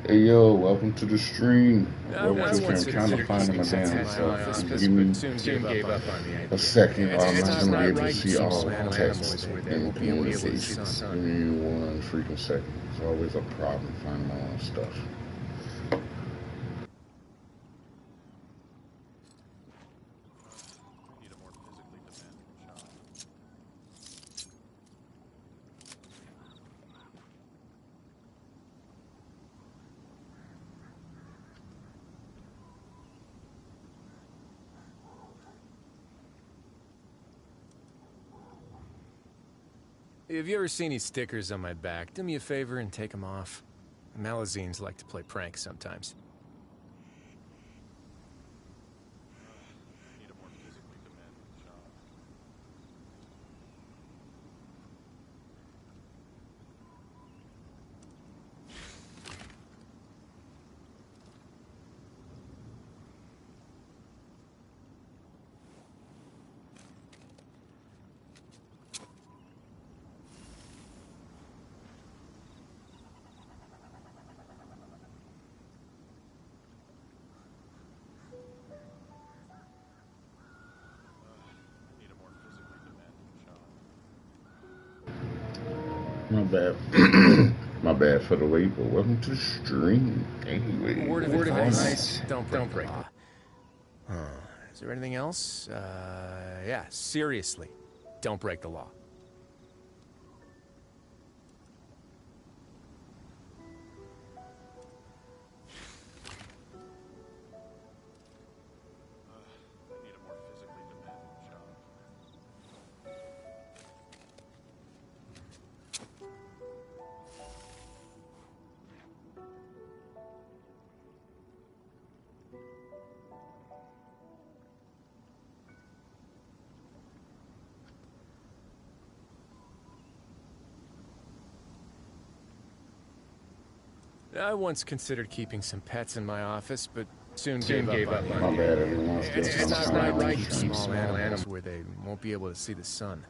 Hey yo, welcome to the stream. I Welcome to once the stream. I'm trying to considered find keeping my some damn pets in my stuff. office, Give but me soon gave up on the a idea. second, or I'm It's not just gonna be not able to right to see keep all small the animals text where they in the won't be able to see the communication. sun. Give me one freaking second. It's always a problem finding my own stuff. Have you ever seen these stickers on my back? Do me a favor and take them off. Malazines like to play pranks sometimes. My bad. My bad for the wait, but welcome to the stream. Anyway, Word of what's going on? advice, don't break the law. Is there anything else? Yeah, seriously, don't break the law. I once considered keeping some pets in my office, but soon gave up on My it. bad, everyone. Still It's trying just to not find my right own to keep stuff. small animals where they won't be able to see the sun.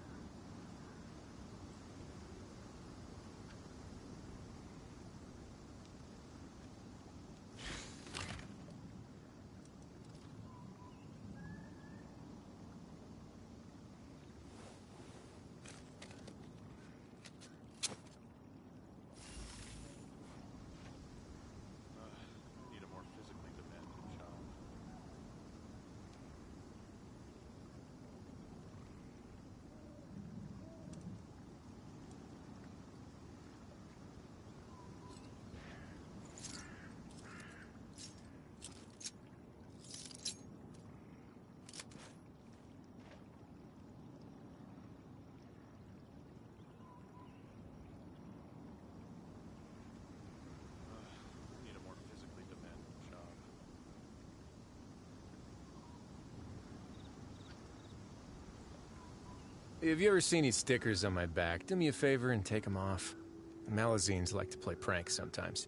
Have you ever seen these stickers on my back? Do me a favor and take them off. Malazines like to play pranks sometimes.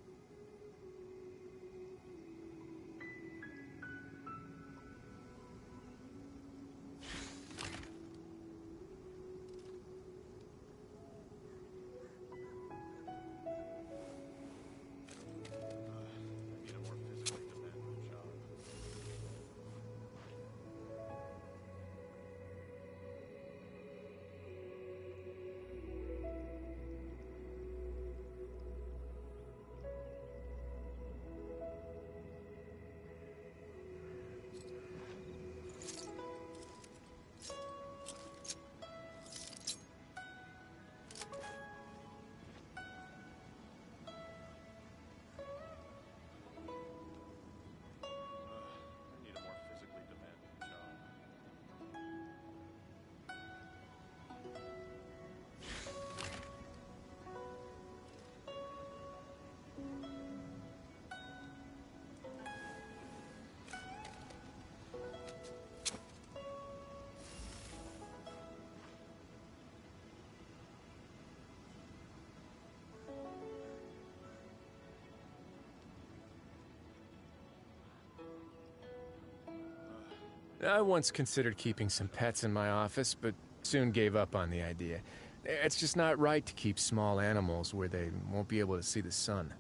I once considered keeping some pets in my office, but soon gave up on the idea. It's just not right to keep small animals where they won't be able to see the sun.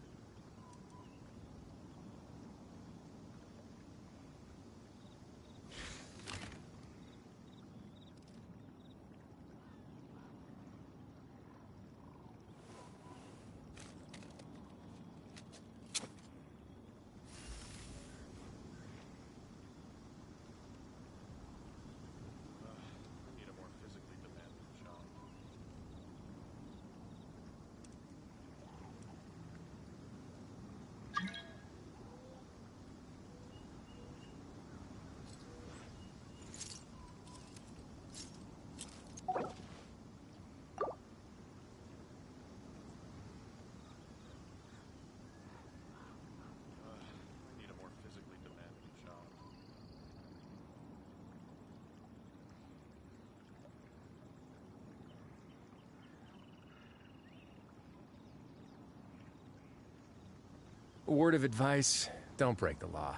A word of advice, don't break the law.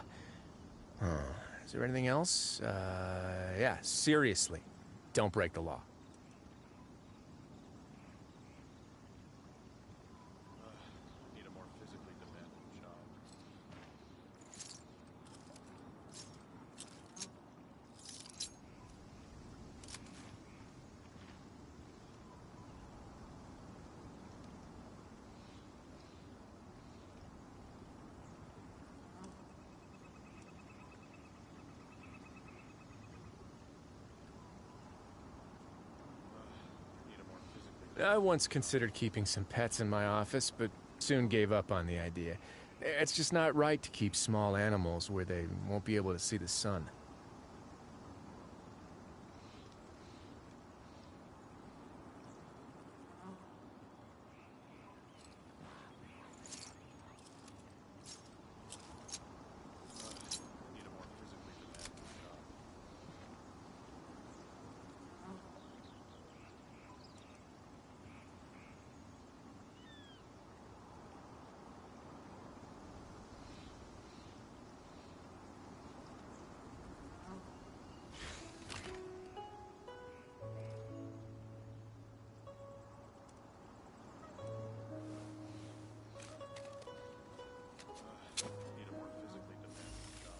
Is there anything else? Yeah, seriously, don't break the law. Need a more physically demanding job. I once considered keeping some pets in my office, but soon gave up on the idea. It's just not right to keep small animals where they won't be able to see the sun. Need a more physically demanding job. Need a more physically demanding job.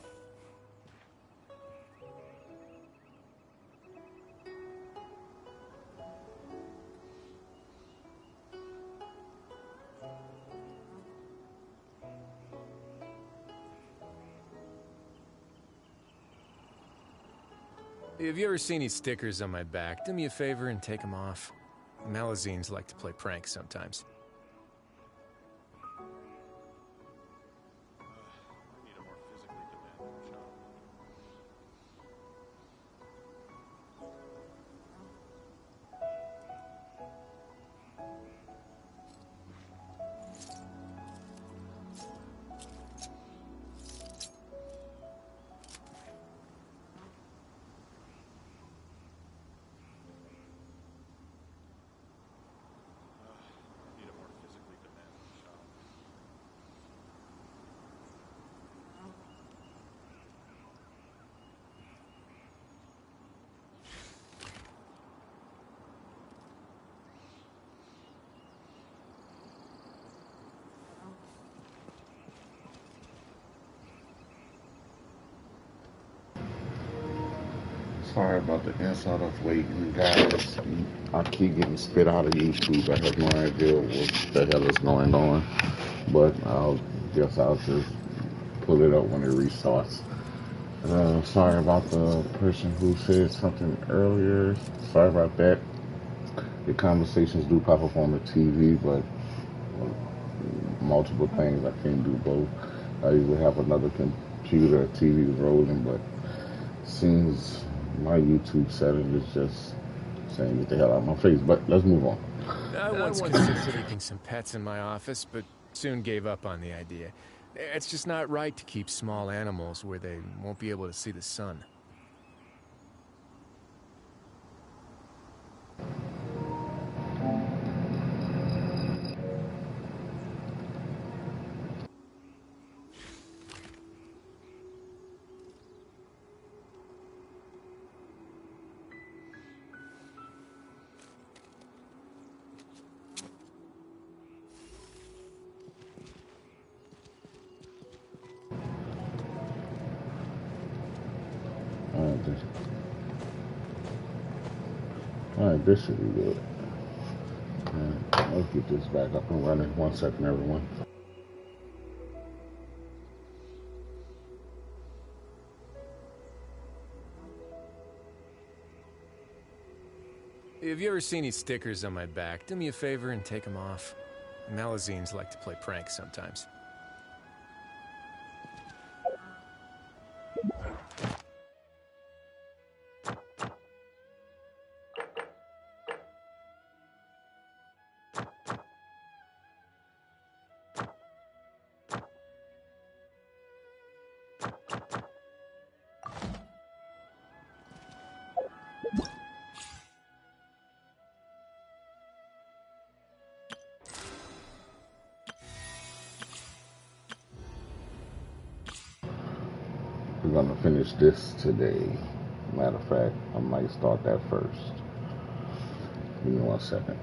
Have you ever seen these stickers on my back? Do me a favor and take them off. Malazines like to play pranks sometimes. Need a more physically demanding job. Need a more physically demanding job. Sorry about the insult of waiting, guys. I keep getting spit out of YouTube. I have no idea what the hell is going on, but I'll just pull it up when it restarts. Sorry about the person who said something earlier. Sorry about that. The conversations do pop up on the TV, but multiple things I can't do both. I usually have another computer, TV rolling, but seems my YouTube setting is just saying get the hell out of my face. But let's move on. I once considered keeping some pets in my office, but soon gave up on the idea. It's just not right to keep small animals where they won't be able to see the sun. Alright, this should be good. Let's get this back up and running. 1 second, everyone. Have you ever seen these stickers on my back? Do me a favor and take them off. Malazines like to play pranks sometimes. We're gonna finish this today. Matter of fact, I might start that first. Give me 1 second.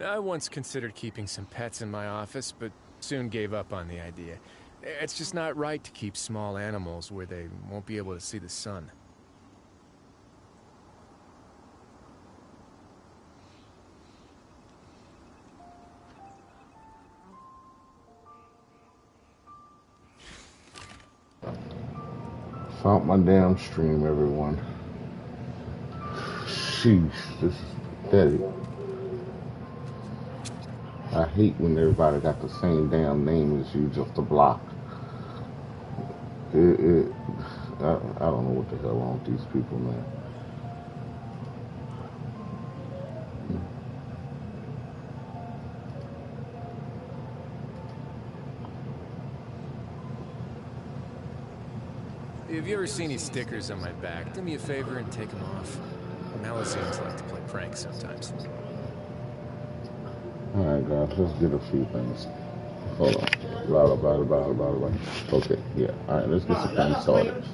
I once considered keeping some pets in my office, but soon gave up on the idea. It's just not right to keep small animals where they won't be able to see the sun. Found my damn stream, everyone. Sheesh, this is pathetic. I hate when everybody got the same damn name as you, just a block. I don't know what the hell wrong with these people, man. Have you ever seen these stickers on my back? Do me a favor and take them off. Malazines like to play pranks sometimes. Alright, guys, let's get a few things. Hold on. Blah, blah, blah, blah, blah, blah. Okay, yeah. Alright, let's get some things started.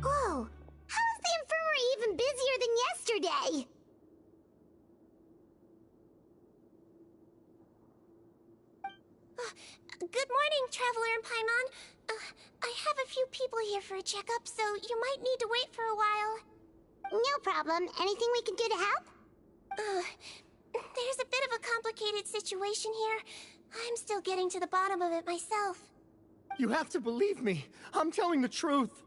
Whoa! How is the infirmary even busier than yesterday? Good morning, Traveler and Paimon. I have a few people here for a checkup, so you might need to wait for a while. No problem. Anything we can do to help? There's a bit of a complicated situation here. I'm still getting to the bottom of it myself. You have to believe me. I'm telling the truth.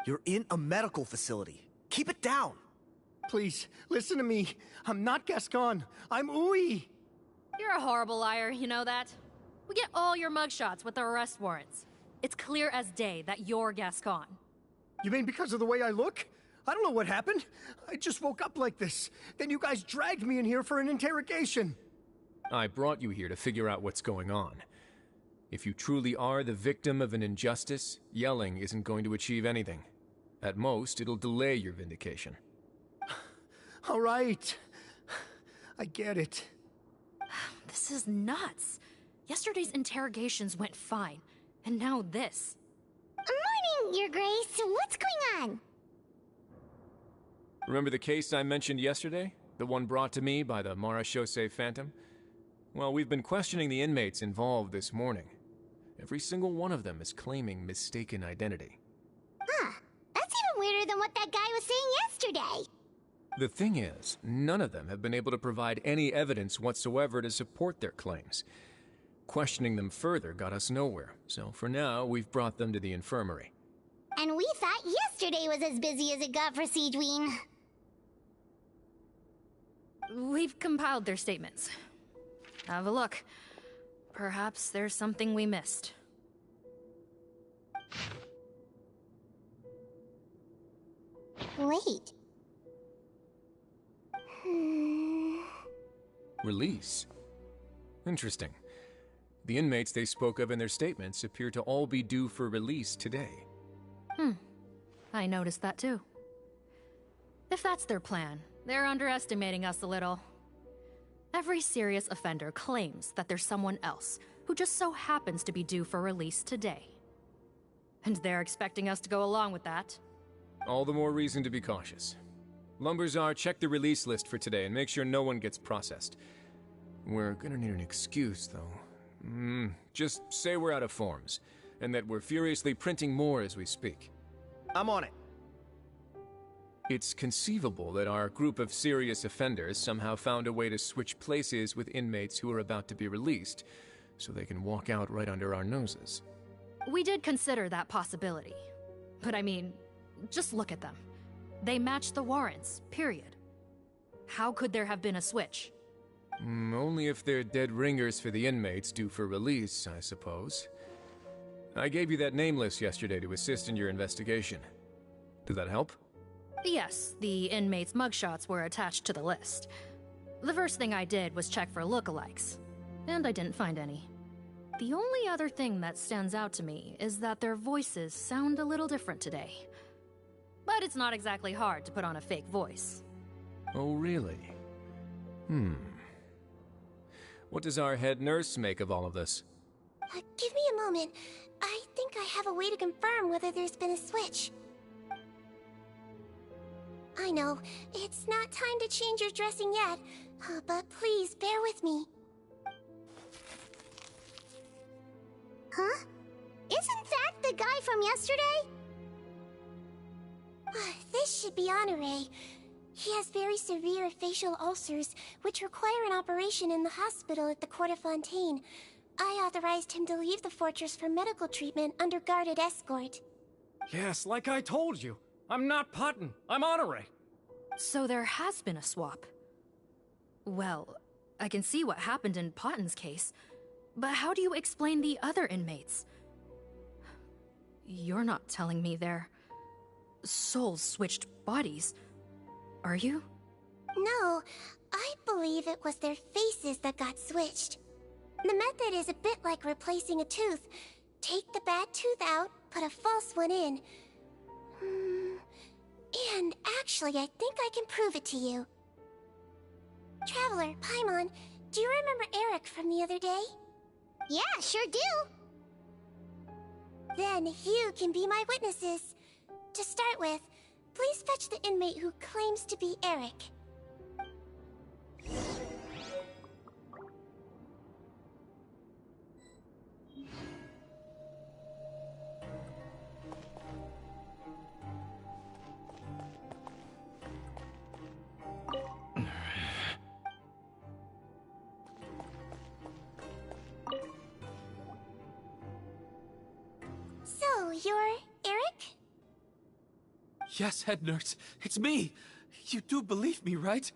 You're in a medical facility. Keep it down. Please, listen to me. I'm not Gascon. I'm Uwe. You're a horrible liar, you know that? We get all your mugshots with the arrest warrants. It's clear as day that you're Gascon. You mean because of the way I look? I don't know what happened. I just woke up like this. Then you guys dragged me in here for an interrogation. I brought you here to figure out what's going on. If you truly are the victim of an injustice, yelling isn't going to achieve anything. At most, it'll delay your vindication. All right. I get it. This is nuts. Yesterday's interrogations went fine, and now this. Morning, Your Grace. What's going on? Remember the case I mentioned yesterday? The one brought to me by the Marachose Phantom? Well, we've been questioning the inmates involved this morning. Every single one of them is claiming mistaken identity. Huh. That's even weirder than what that guy was saying yesterday. The thing is, none of them have been able to provide any evidence whatsoever to support their claims. Questioning them further got us nowhere, so for now, we've brought them to the infirmary. And we thought yesterday was as busy as it got for Siegeween. We've compiled their statements. Have a look. Perhaps there's something we missed. Wait. Release? Interesting. The inmates they spoke of in their statements appear to all be due for release today. I noticed that too. If that's their plan, they're underestimating us a little. Every serious offender claims that there's someone else who just so happens to be due for release today. And they're expecting us to go along with that. All the more reason to be cautious. Lumberzar, check the release list for today and make sure no one gets processed. We're gonna need an excuse, though. Just say we're out of forms, and that we're furiously printing more as we speak. I'm on it. It's conceivable that our group of serious offenders somehow found a way to switch places with inmates who are about to be released, so they can walk out right under our noses. We did consider that possibility. But I mean, just look at them. They match the warrants, period. How could there have been a switch? Only if they're dead ringers for the inmates due for release, I suppose. I gave you that name list yesterday to assist in your investigation. Did that help? Yes, the inmates' mugshots were attached to the list. The first thing I did was check for lookalikes, and I didn't find any. The only other thing that stands out to me is that their voices sound a little different today. But it's not exactly hard to put on a fake voice. Oh, really? What does our head nurse make of all of this? Give me a moment. I think I have a way to confirm whether there's been a switch. I know, it's not time to change your dressing yet, but please bear with me. Huh? Isn't that the guy from yesterday? This should be Honore. He has very severe facial ulcers, which require an operation in the hospital at the Court of Fontaine. I authorized him to leave the fortress for medical treatment under guarded escort. Yes, like I told you. I'm not Putton. I'm Honore. So there has been a swap. Well, I can see what happened in Potton's case, but how do you explain the other inmates? You're not telling me their souls switched bodies, are you? No, I believe it was their faces that got switched. The method is a bit like replacing a tooth. Take the bad tooth out, put a false one in. And actually, I think I can prove it to you. Traveler, Paimon, do you remember Eric from the other day? Yeah, sure do. Then you can be my witnesses. To start with, please fetch the inmate who claims to be Eric. So, you're Eric? Yes, head nurse. It's me. You do believe me, right?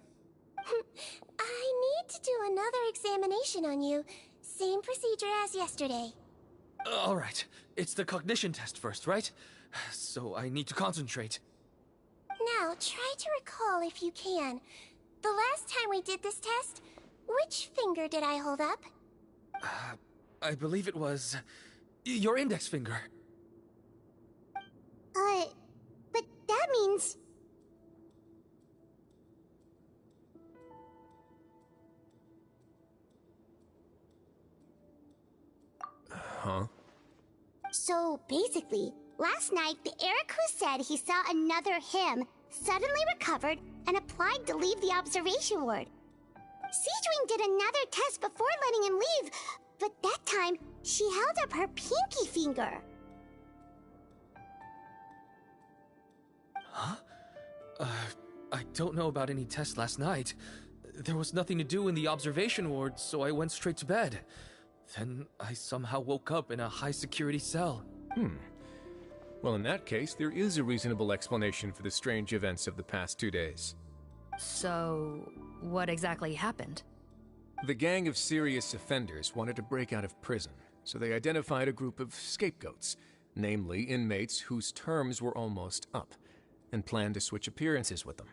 I need to do another examination on you. Same procedure as yesterday. All right. It's the cognition test first, right? So I need to concentrate. Now, try to recall if you can. The last time we did this test, which finger did I hold up? I believe it was your index finger. But that means... Huh? So, basically, last night, the Eric who said he saw another him suddenly recovered and applied to leave the observation ward. Siegewing did another test before letting him leave, But that time, she held up her pinky finger. Huh? I don't know about any tests last night. There was nothing to do in the observation ward, so I went straight to bed. Then I somehow woke up in a high-security cell. Well, in that case, there is a reasonable explanation for the strange events of the past 2 days. So, what exactly happened? The gang of serious offenders wanted to break out of prison, so they identified a group of scapegoats, namely inmates whose terms were almost up, and planned to switch appearances with them.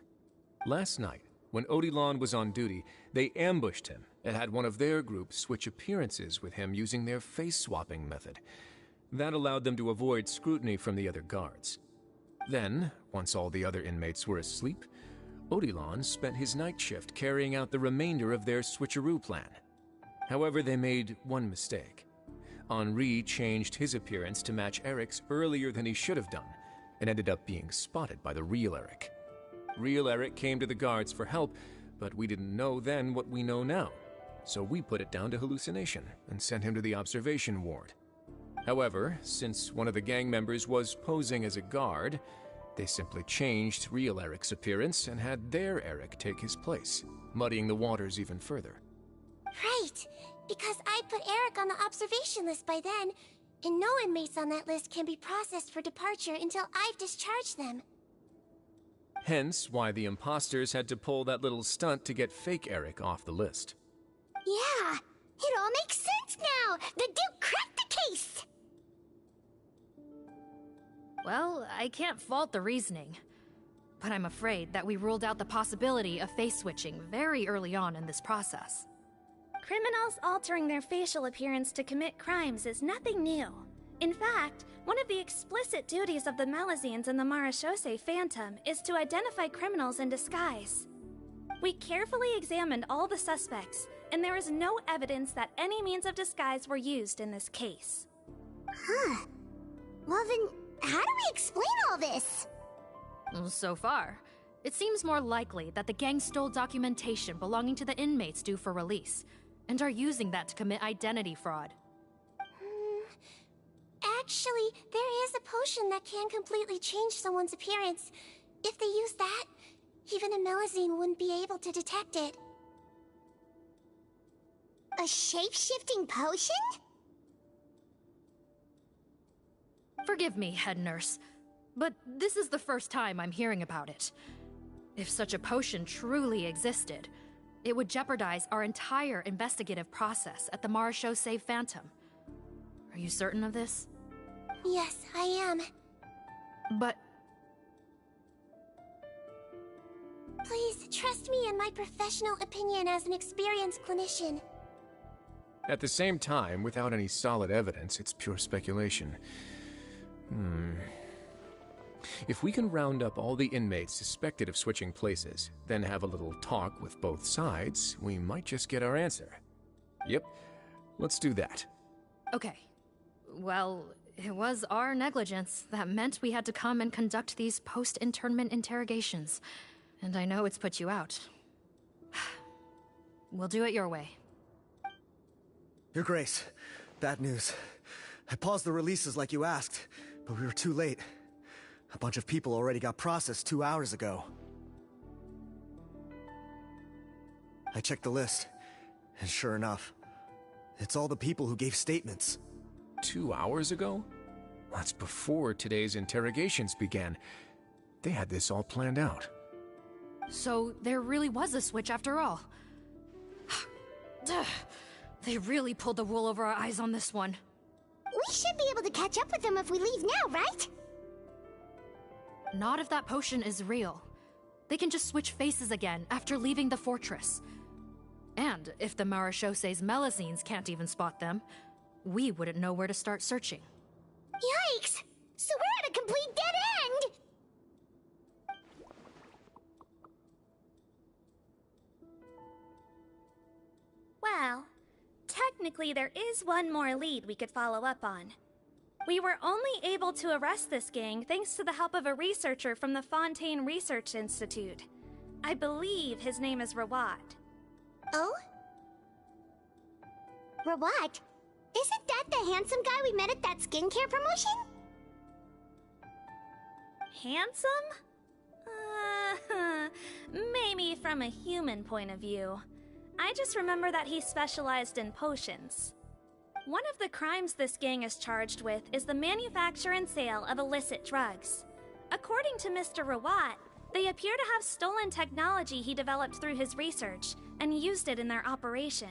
Last night, when Odilon was on duty, they ambushed him and had one of their group switch appearances with him using their face-swapping method. That allowed them to avoid scrutiny from the other guards. Then, once all the other inmates were asleep, Odilon spent his night shift carrying out the remainder of their switcheroo plan. However, they made one mistake. Henri changed his appearance to match Eric's earlier than he should have done, and ended up being spotted by the real Eric. Real Eric came to the guards for help, but we didn't know then what we know now, so we put it down to hallucination and sent him to the observation ward. However, since one of the gang members was posing as a guard, they simply changed real Eric's appearance and had their Eric take his place, muddying the waters even further. Right, because I put Eric on the observation list by then, and no inmates on that list can be processed for departure until I've discharged them. Hence why the imposters had to pull that little stunt to get fake Eric off the list. Yeah, it all makes sense now! The Duke cracked the case! Well, I can't fault the reasoning. But I'm afraid that we ruled out the possibility of face switching very early on in this process. Criminals altering their facial appearance to commit crimes is nothing new. In fact, one of the explicit duties of the Melazines in the Marechaussee Phantom is to identify criminals in disguise. We carefully examined all the suspects, and there is no evidence that any means of disguise were used in this case. Huh. Well then, how do we explain all this? So far, it seems more likely that the gang stole documentation belonging to the inmates due for release, and are using that to commit identity fraud. Actually, there is a potion that can completely change someone's appearance. If they use that, even a Melazine wouldn't be able to detect it. A shape-shifting potion? Forgive me, head nurse, but this is the first time I'm hearing about it. If such a potion truly existed, it would jeopardize our entire investigative process at the Marechaussee Phantom. Are you certain of this? Yes, I am. But... Please, trust me in my professional opinion as an experienced clinician. At the same time, without any solid evidence, it's pure speculation. If we can round up all the inmates suspected of switching places, then have a little talk with both sides, we might just get our answer. Yep, let's do that. Okay. Well, it was our negligence that meant we had to come and conduct these post-internment interrogations. And I know it's put you out. We'll do it your way. Your Grace, bad news. I paused the releases like you asked, but we were too late. A bunch of people already got processed 2 hours ago. I checked the list, and sure enough, it's all the people who gave statements. 2 hours ago? That's before today's interrogations began. They had this all planned out. So there really was a switch after all. They really pulled the wool over our eyes on this one. We should be able to catch up with them if we leave now, right? Not if that potion is real. They can just switch faces again after leaving the fortress. And if the Marechaussee's Melazines can't even spot them, we wouldn't know where to start searching. Yikes! So we're at a complete dead end! Well, technically there is one more lead we could follow up on. We were only able to arrest this gang thanks to the help of a researcher from the Fontaine Research Institute. I believe his name is Rawat. Oh? Rawat? Isn't that the handsome guy we met at that skincare promotion? Handsome? Maybe from a human point of view. I just remember that he specialized in potions. One of the crimes this gang is charged with is the manufacture and sale of illicit drugs. According to Mr. Rawat, they appear to have stolen technology he developed through his research and used it in their operation.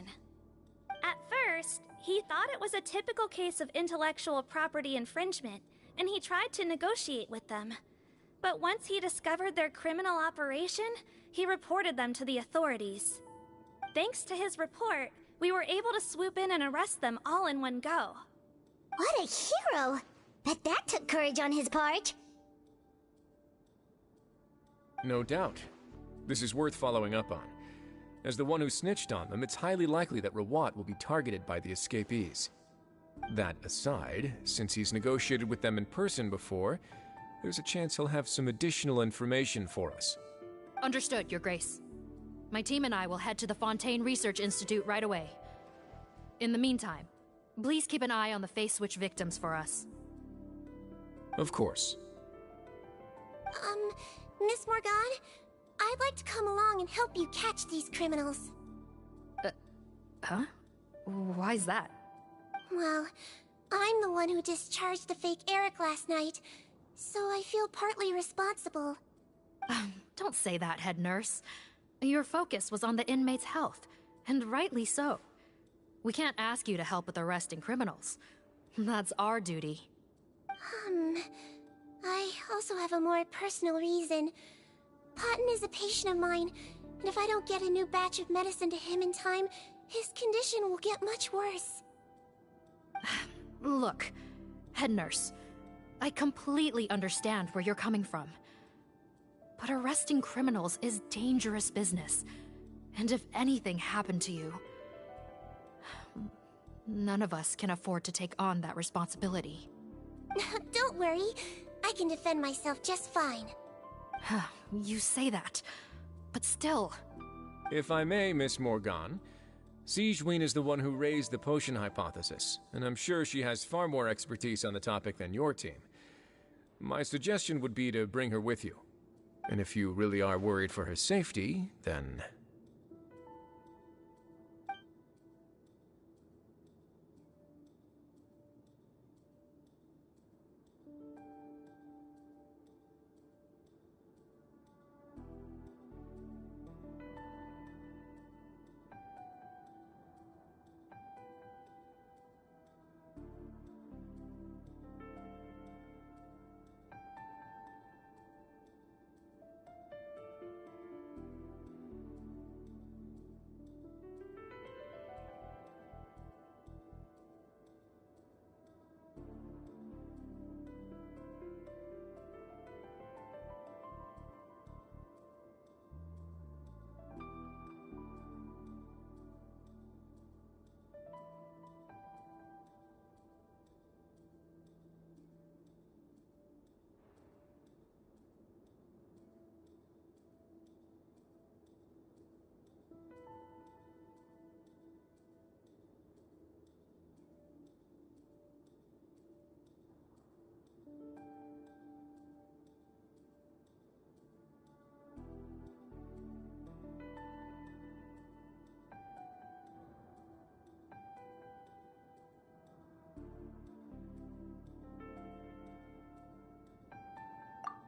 At first, he thought it was a typical case of intellectual property infringement, and he tried to negotiate with them. But once he discovered their criminal operation, he reported them to the authorities. Thanks to his report, we were able to swoop in and arrest them all in one go. What a hero! Bet that took courage on his part. No doubt. This is worth following up on. As the one who snitched on them, it's highly likely that Rawat will be targeted by the escapees. That aside, since he's negotiated with them in person before, there's a chance he'll have some additional information for us. Understood, Your Grace. My team and I will head to the Fontaine Research Institute right away. In the meantime, please keep an eye on the face switch victims for us. Of course. Miss Morgan, I'd like to come along and help you catch these criminals. Huh? Why's that? Well, I'm the one who discharged the fake Eric last night, so I feel partly responsible. Don't say that, head nurse. Your focus was on the inmate's health, and rightly so. We can't ask you to help with arresting criminals. That's our duty. I also have a more personal reason. Patton is a patient of mine, and if I don't get a new batch of medicine to him in time, his condition will get much worse. Look, head nurse, I completely understand where you're coming from. But arresting criminals is dangerous business, and if anything happened to you, none of us can afford to take on that responsibility. Don't worry, I can defend myself just fine. You say that, but still... If I may, Miss Morgan, Sigewinne is the one who raised the potion hypothesis, and I'm sure she has far more expertise on the topic than your team. My suggestion would be to bring her with you. And if you really are worried for her safety, then...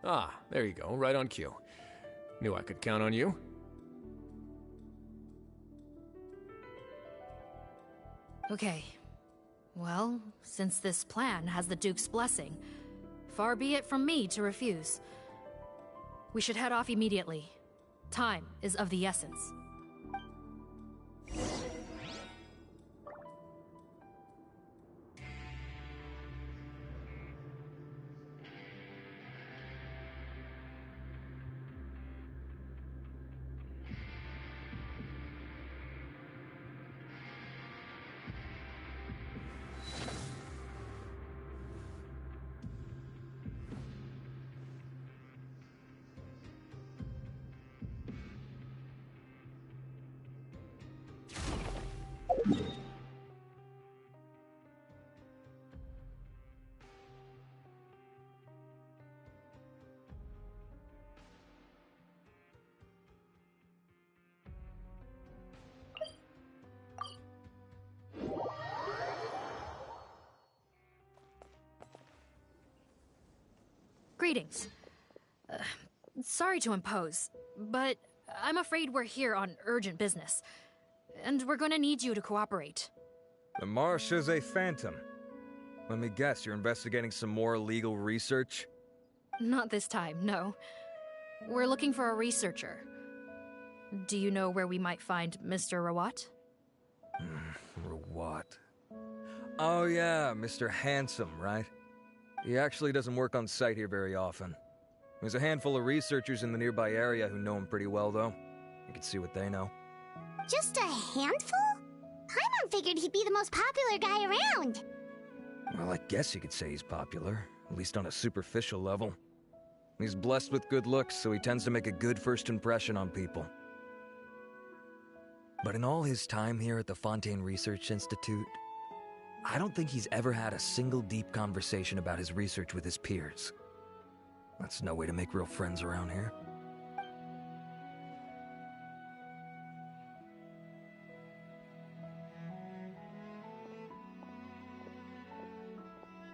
Ah, there you go, right on cue. Knew I could count on you. Okay. Well, since this plan has the Duke's blessing, far be it from me to refuse. We should head off immediately. Time is of the essence. Greetings. Sorry to impose, but I'm afraid we're here on urgent business. And we're gonna need you to cooperate. The Marechaussee Phantom. Let me guess, you're investigating some more illegal research? Not this time, no. We're looking for a researcher. Do you know where we might find Mr. Rawat? Rawat. Oh yeah, Mr. Handsome, right? He actually doesn't work on site here very often. There's a handful of researchers in the nearby area who know him pretty well, though. You can see what they know. Just a handful? Paimon figured he'd be the most popular guy around. Well, I guess you could say he's popular, at least on a superficial level. He's blessed with good looks, so he tends to make a good first impression on people. But in all his time here at the Fontaine Research Institute, I don't think he's ever had a single deep conversation about his research with his peers. That's no way to make real friends around here.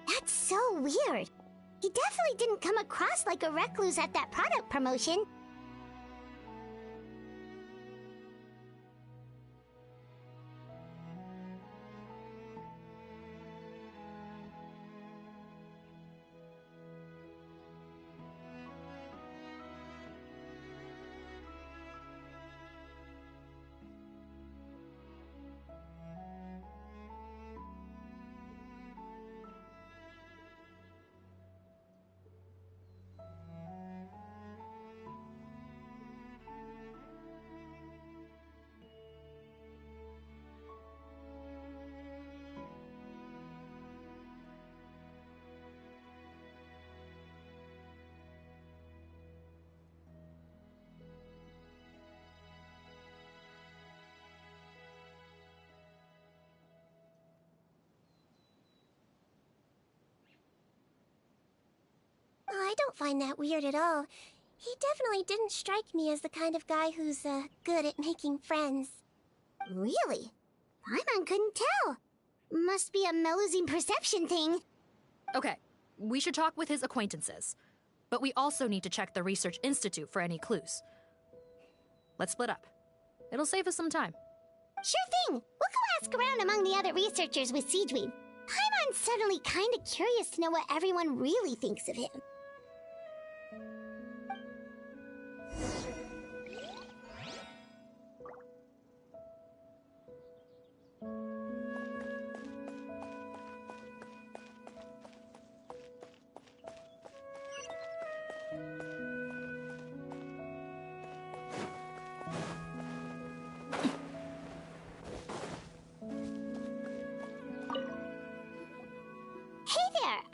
That's so weird. He definitely didn't come across like a recluse at that product promotion. I don't find that weird at all. He definitely didn't strike me as the kind of guy who's, good at making friends. Really? Paimon couldn't tell. Must be a Melusine perception thing. Okay, we should talk with his acquaintances. But we also need to check the Research Institute for any clues. Let's split up. It'll save us some time. Sure thing. We'll go ask around among the other researchers with Siegweed. Paimon's suddenly kinda curious to know what everyone really thinks of him.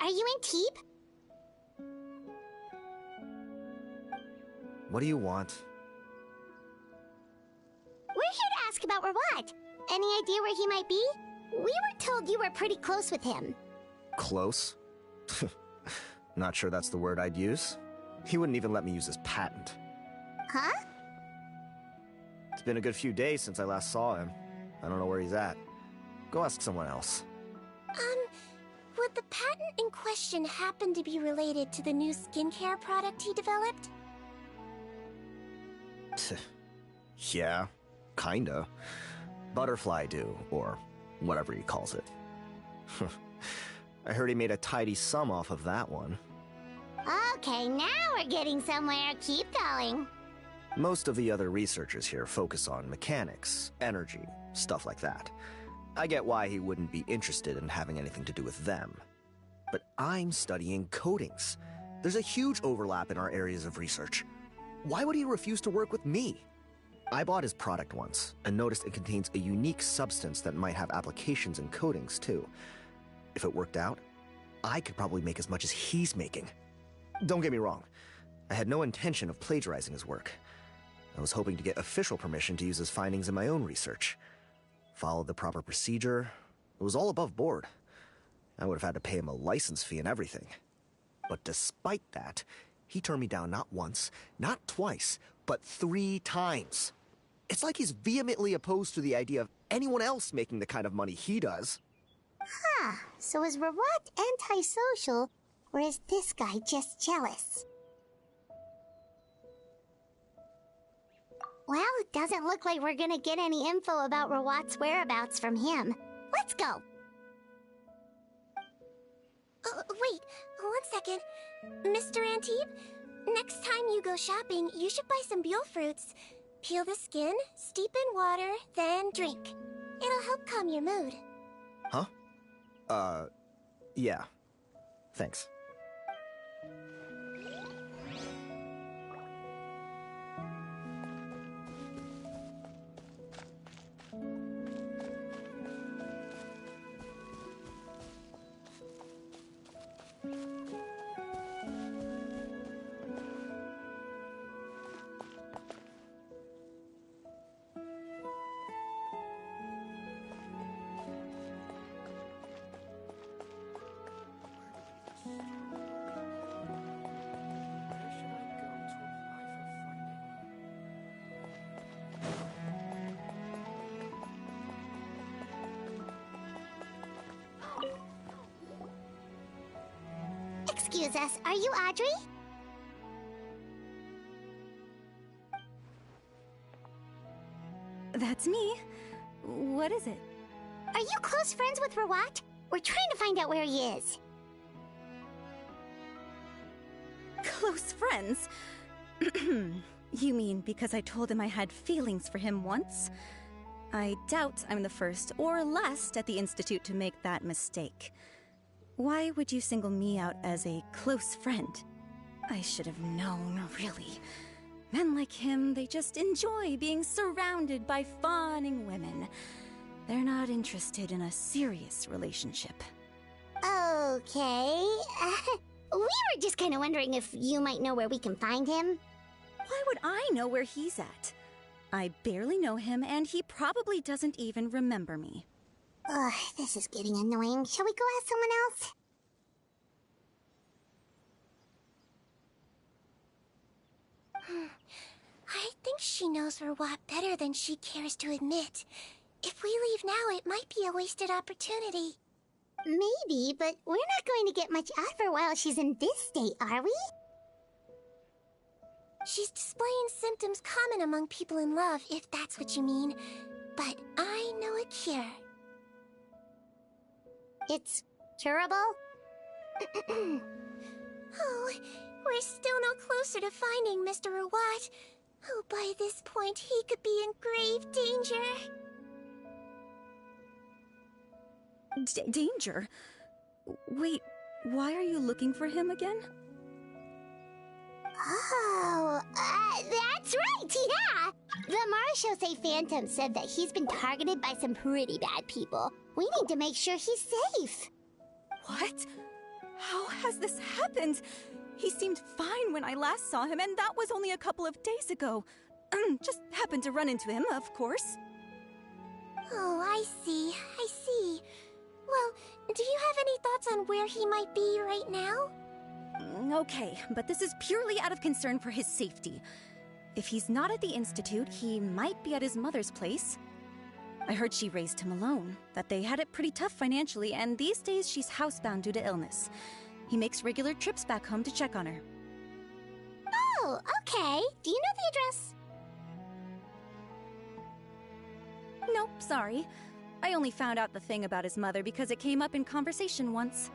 Are you in Teep? What do you want? We're here to ask about Rawat. Any idea where he might be? We were told you were pretty close with him. Close? Not sure that's the word I'd use. He wouldn't even let me use his patent. Huh? It's been a good few days since I last saw him. I don't know where he's at. Go ask someone else. Would the patent in question happen to be related to the new skincare product he developed? Yeah, kinda. Butterfly Dew, or whatever he calls it. I heard he made a tidy sum off of that one. Okay, now we're getting somewhere. Keep going. Most of the other researchers here focus on mechanics, energy, stuff like that. I get why he wouldn't be interested in having anything to do with them. But I'm studying coatings. There's a huge overlap in our areas of research. Why would he refuse to work with me? I bought his product once, and noticed it contains a unique substance that might have applications in coatings, too. If it worked out, I could probably make as much as he's making. Don't get me wrong, I had no intention of plagiarizing his work. I was hoping to get official permission to use his findings in my own research. Followed the proper procedure. It was all above board. I would have had to pay him a license fee and everything. But despite that, he turned me down not once, not twice, but 3 times. It's like he's vehemently opposed to the idea of anyone else making the kind of money he does. Huh, so is Rawat antisocial, Or is this guy just jealous? Well, it doesn't look like we're gonna get any info about Rawat's whereabouts from him. Let's go! Wait, 1 second. Mr. Antibes, next time you go shopping, you should buy some Buell fruits. Peel the skin, steep in water, then drink. It'll help calm your mood. Huh? Yeah. Thanks. Excuse us, are you Audrey? That's me. What is it? Are you close friends with Rawat? We're trying to find out where he is. Close friends? You mean because I told him I had feelings for him once? I doubt I'm the first or last at the Institute to make that mistake. Why would you single me out as a close friend? I should have known, really. Men like him, they just enjoy being surrounded by fawning women. They're not interested in a serious relationship. Okay. We were just kind of wondering if you might know where we can find him. Why would I know where he's at? I barely know him, and he probably doesn't even remember me. Ugh, this is getting annoying. Shall we go ask someone else? I think she knows Rawat better than she cares to admit. If we leave now, it might be a wasted opportunity. Maybe, but we're not going to get much out of her while she's in this state, are we? She's displaying symptoms common among people in love, if that's what you mean. But I know a cure. It's curable? Oh, we're still no closer to finding Mr. Rawat. Oh, by this point, he could be in grave danger. Danger? Wait, why are you looking for him again? Oh, that's right, yeah! The Marechaussee Phantom said that he's been targeted by some pretty bad people. We need to make sure he's safe. What? How has this happened? He seemed fine when I last saw him, and that was only a couple of days ago. Just happened to run into him, of course. Oh, I see. Well, do you have any thoughts on where he might be right now? Okay, but this is purely out of concern for his safety. If he's not at the Institute, he might be at his mother's place. I heard she raised him alone, that they had it pretty tough financially, and these days she's housebound due to illness. He makes regular trips back home to check on her. Oh, okay. Do you know the address? Nope, sorry. I only found out the thing about his mother because it came up in conversation once.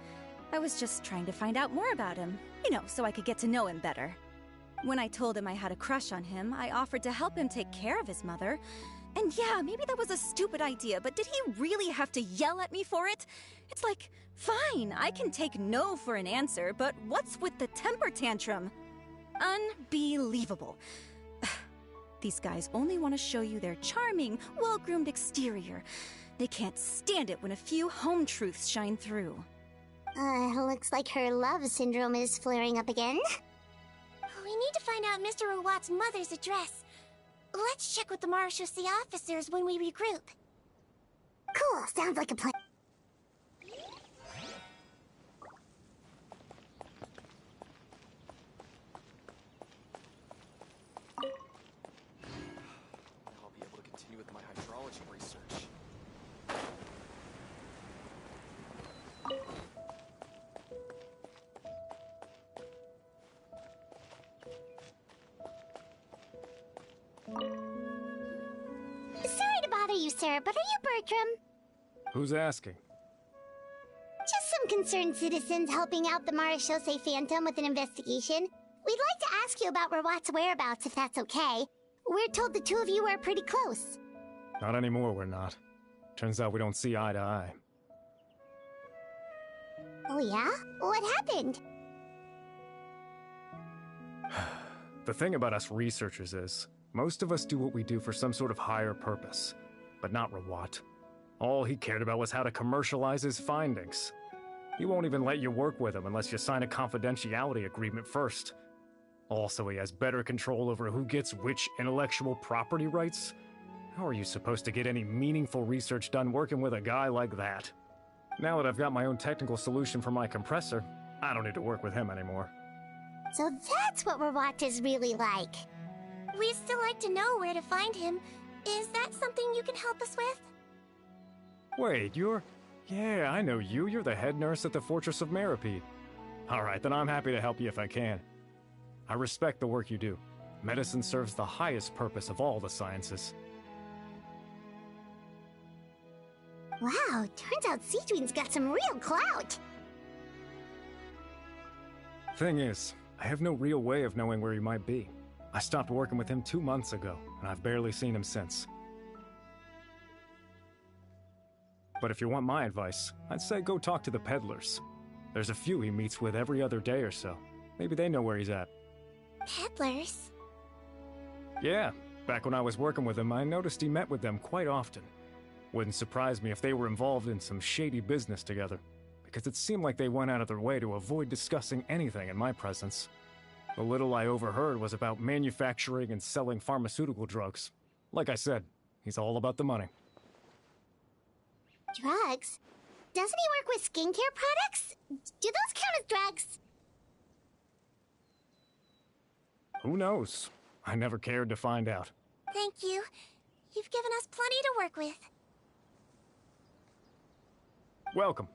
I was just trying to find out more about him, so I could get to know him better. When I told him I had a crush on him, I offered to help him take care of his mother. And yeah, maybe that was a stupid idea, but did he really have to yell at me for it? It's like, fine, I can take no for an answer, but what's with the temper tantrum? Unbelievable. These guys only want to show you their charming, well-groomed exterior. They can't stand it when a few home truths shine through. Looks like her love syndrome is flaring up again. We need to find out Mr. Rawat's mother's address. Let's check with the Marechaussee officers when we regroup. Cool, sounds like a plan. I'll be able to continue with my hydrology research. sir, but are you Bertram? Who's asking? Just some concerned citizens helping out the Marechaussee Phantom with an investigation. We'd like to ask you about Rawat's whereabouts, if that's okay. We're told the two of you are pretty close. Not anymore, we're not. Turns out we don't see eye to eye. Oh yeah? What happened? The thing about us researchers is, most of us do what we do for some sort of higher purpose. But not Rawat. All he cared about was how to commercialize his findings. He won't even let you work with him unless you sign a confidentiality agreement first. Also, he has better control over who gets which intellectual property rights. How are you supposed to get any meaningful research done working with a guy like that? Now that I've got my own technical solution for my compressor, I don't need to work with him anymore. So that's what Rawat is really like. We'd still like to know where to find him. Is that something you can help us with? Wait, you're... Yeah, I know you. You're the head nurse at the Fortress of Meripede. Alright, then I'm happy to help you if I can. I respect the work you do. Medicine serves the highest purpose of all the sciences. Wow, turns out Cedrine's got some real clout. Thing is, I have no real way of knowing where he might be. I stopped working with him 2 months ago, and I've barely seen him since. But if you want my advice, I'd say go talk to the peddlers. There's a few he meets with every other day or so. Maybe they know where he's at. Peddlers? Yeah, back when I was working with him, I noticed he met with them quite often. Wouldn't surprise me if they were involved in some shady business together, because it seemed like they went out of their way to avoid discussing anything in my presence. The little I overheard was about manufacturing and selling pharmaceutical drugs. Like I said, he's all about the money. Drugs? Doesn't he work with skincare products? Do those count as drugs? Who knows? I never cared to find out. Thank you. You've given us plenty to work with. Welcome.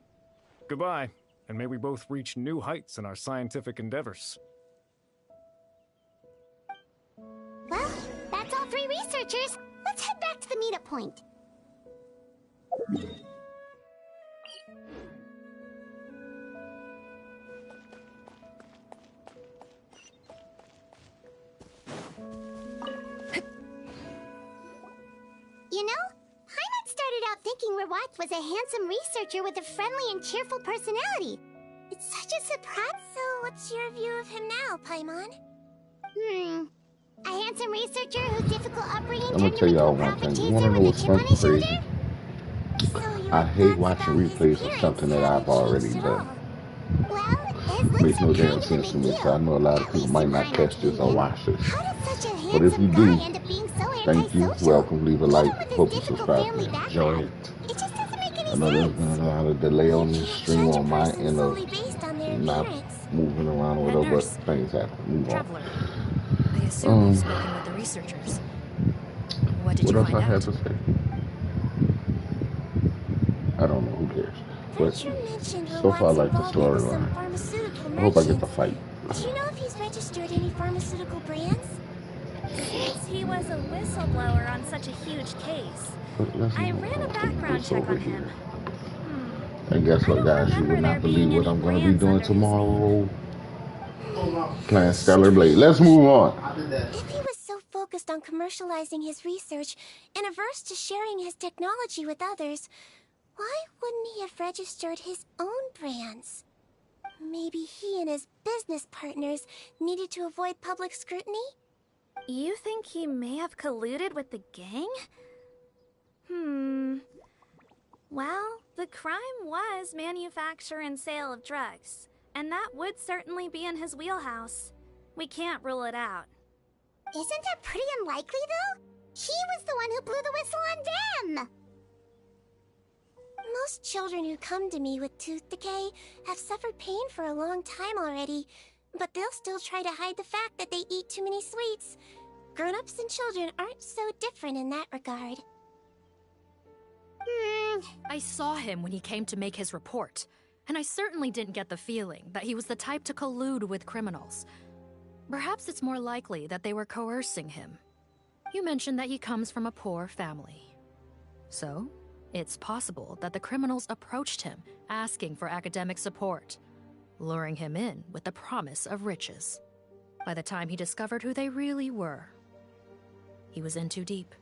Goodbye, and may we both reach new heights in our scientific endeavors. Well, that's all 3 researchers. Let's head back to the meetup point. You know, Paimon started out thinking Rawat was a handsome researcher with a friendly and cheerful personality. It's such a surprise. So what's your view of him now, Paimon? A handsome researcher whose difficult upbringing I'm gonna turned tell him into a y'all one profit thing. You wanna chaser know with a what's chip on his something shoulder? crazy? So your I hate thoughts watching about his replays of appearance something that haven't I've already changed at done. all. Well, his looks Makes no are damn kind of a sense to big me, so I deal. know a lot of At people least might in not Paimon's catch this or opinion. watch this. How did such a But if you handsome do, guy end up being so thank you, antisocial? welcome, leave a like, Even with his hope you difficult subscribe family and enjoy background, it. it just doesn't make any I know there's been sense. a lot of delay on You this can't stream judge a on my person end of solely based on their not appearance. moving around or A whatever, but nurse. things happen. Move on. Traveler. I assume you've spoken with the researchers. What did What you else find I out? have to say? I don't know, who cares? But Bertram mentioned so far I Rawat's like the involvement with some storyline. pharmaceutical I hope I get the merchants. fight. Do you know if he's registered any pharmaceutical brands? Since he was a whistleblower on such a huge case, But let's I move ran a on to background this check over on him. here. And guess I what, don't guys? You remember will there not believe being what any I'm going to be brands doing under his name. tomorrow. Playing Stellar Blade. Let's move on. If he was so focused on commercializing his research and averse to sharing his technology with others, why wouldn't he have registered his own brands? Maybe he and his business partners needed to avoid public scrutiny? You think he may have colluded with the gang? Well, the crime was manufacture and sale of drugs, and that would certainly be in his wheelhouse. We can't rule it out. Isn't that pretty unlikely, though? He was the one who blew the whistle on them! Most children who come to me with tooth decay have suffered pain for a long time already, but they'll still try to hide the fact that they eat too many sweets. Grown-ups and children aren't so different in that regard. I saw him when he came to make his report, and I certainly didn't get the feeling that he was the type to collude with criminals. Perhaps it's more likely that they were coercing him. You mentioned that he comes from a poor family. So, it's possible that the criminals approached him, asking for academic support, luring him in with the promise of riches. By the time he discovered who they really were, he was in too deep.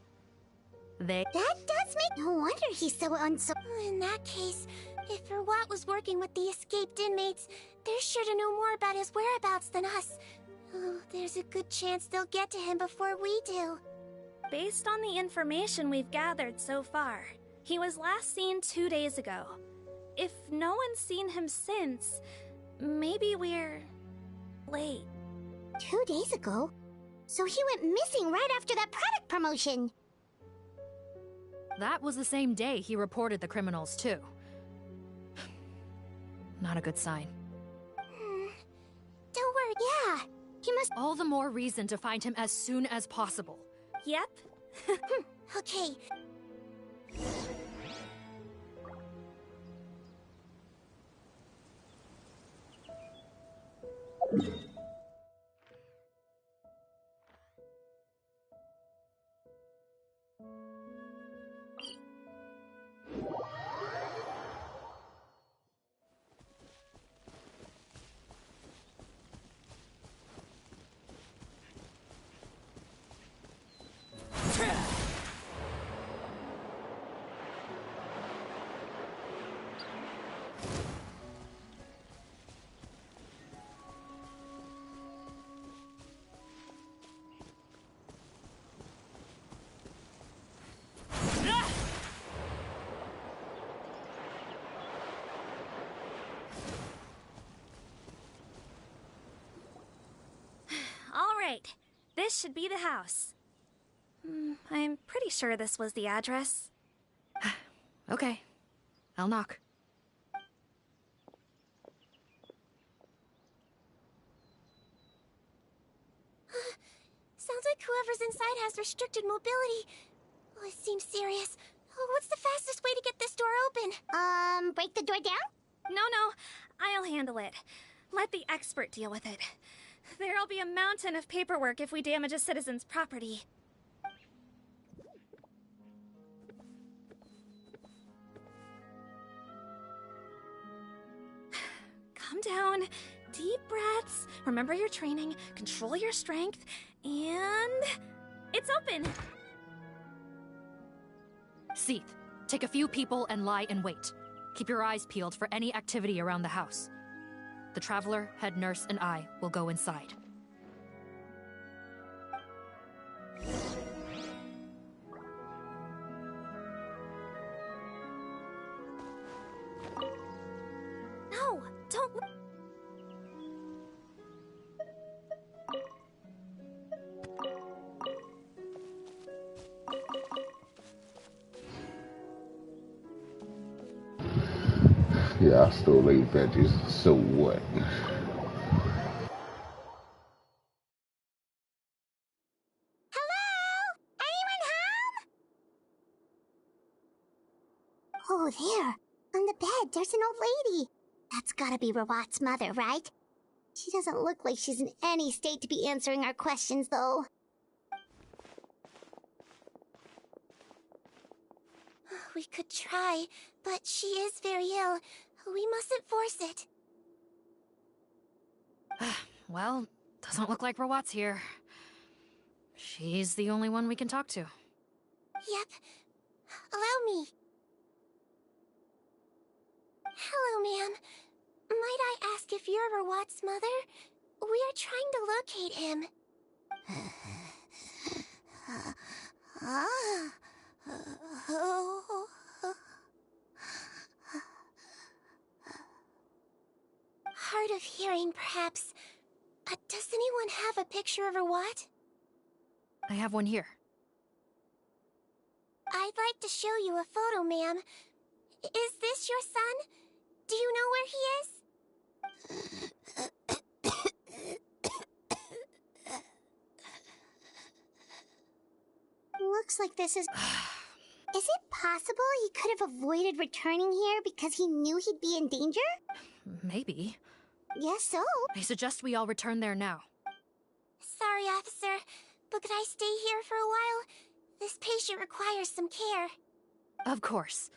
That does make... No wonder he's so In that case, if Rawat was working with the escaped inmates, they're sure to know more about his whereabouts than us. Oh, there's a good chance they'll get to him before we do. Based on the information we've gathered so far, he was last seen 2 days ago. If no one's seen him since, maybe we're... late. 2 days ago? So he went missing right after that product promotion. That was the same day he reported the criminals, too. Not a good sign. Don't worry, yeah. He must... All the more reason to find him as soon as possible. Yep. Okay. Right. This should be the house. I'm pretty sure this was the address. Okay. I'll knock. Sounds like whoever's inside has restricted mobility. Oh, it seems serious. Oh, what's the fastest way to get this door open? Break the door down? No, I'll handle it. Let the expert deal with it. There'll be a mountain of paperwork if we damage a citizen's property. Calm down. Deep breaths. Remember your training. Control your strength. And... it's open! Seath, take a few people and lie in wait. Keep your eyes peeled for any activity around the house. The Traveler, head nurse, and I will go inside. No, don't... Yeah, I still ate veggies, so what? Oh, there. On the bed, there's an old lady. That's gotta be Rawat's mother, right? She doesn't look like she's in any state to be answering our questions, though. We could try, but she is very ill. We mustn't force it. Well, doesn't look like Rawat's here. She's the only one we can talk to. Yep. Allow me. Hello, ma'am. Might I ask if you're Rawat's mother? We are trying to locate him. Hard of hearing, perhaps. Does anyone have a picture of Rawat? I have one here. I'd like to show you a photo, ma'am. Is this your son? Do you know where he is? Looks like this is... Is it possible he could have avoided returning here because he knew he'd be in danger? Maybe. Yes, so. I suggest we all return there now. Sorry, officer, but could I stay here for a while? This patient requires some care. Of course.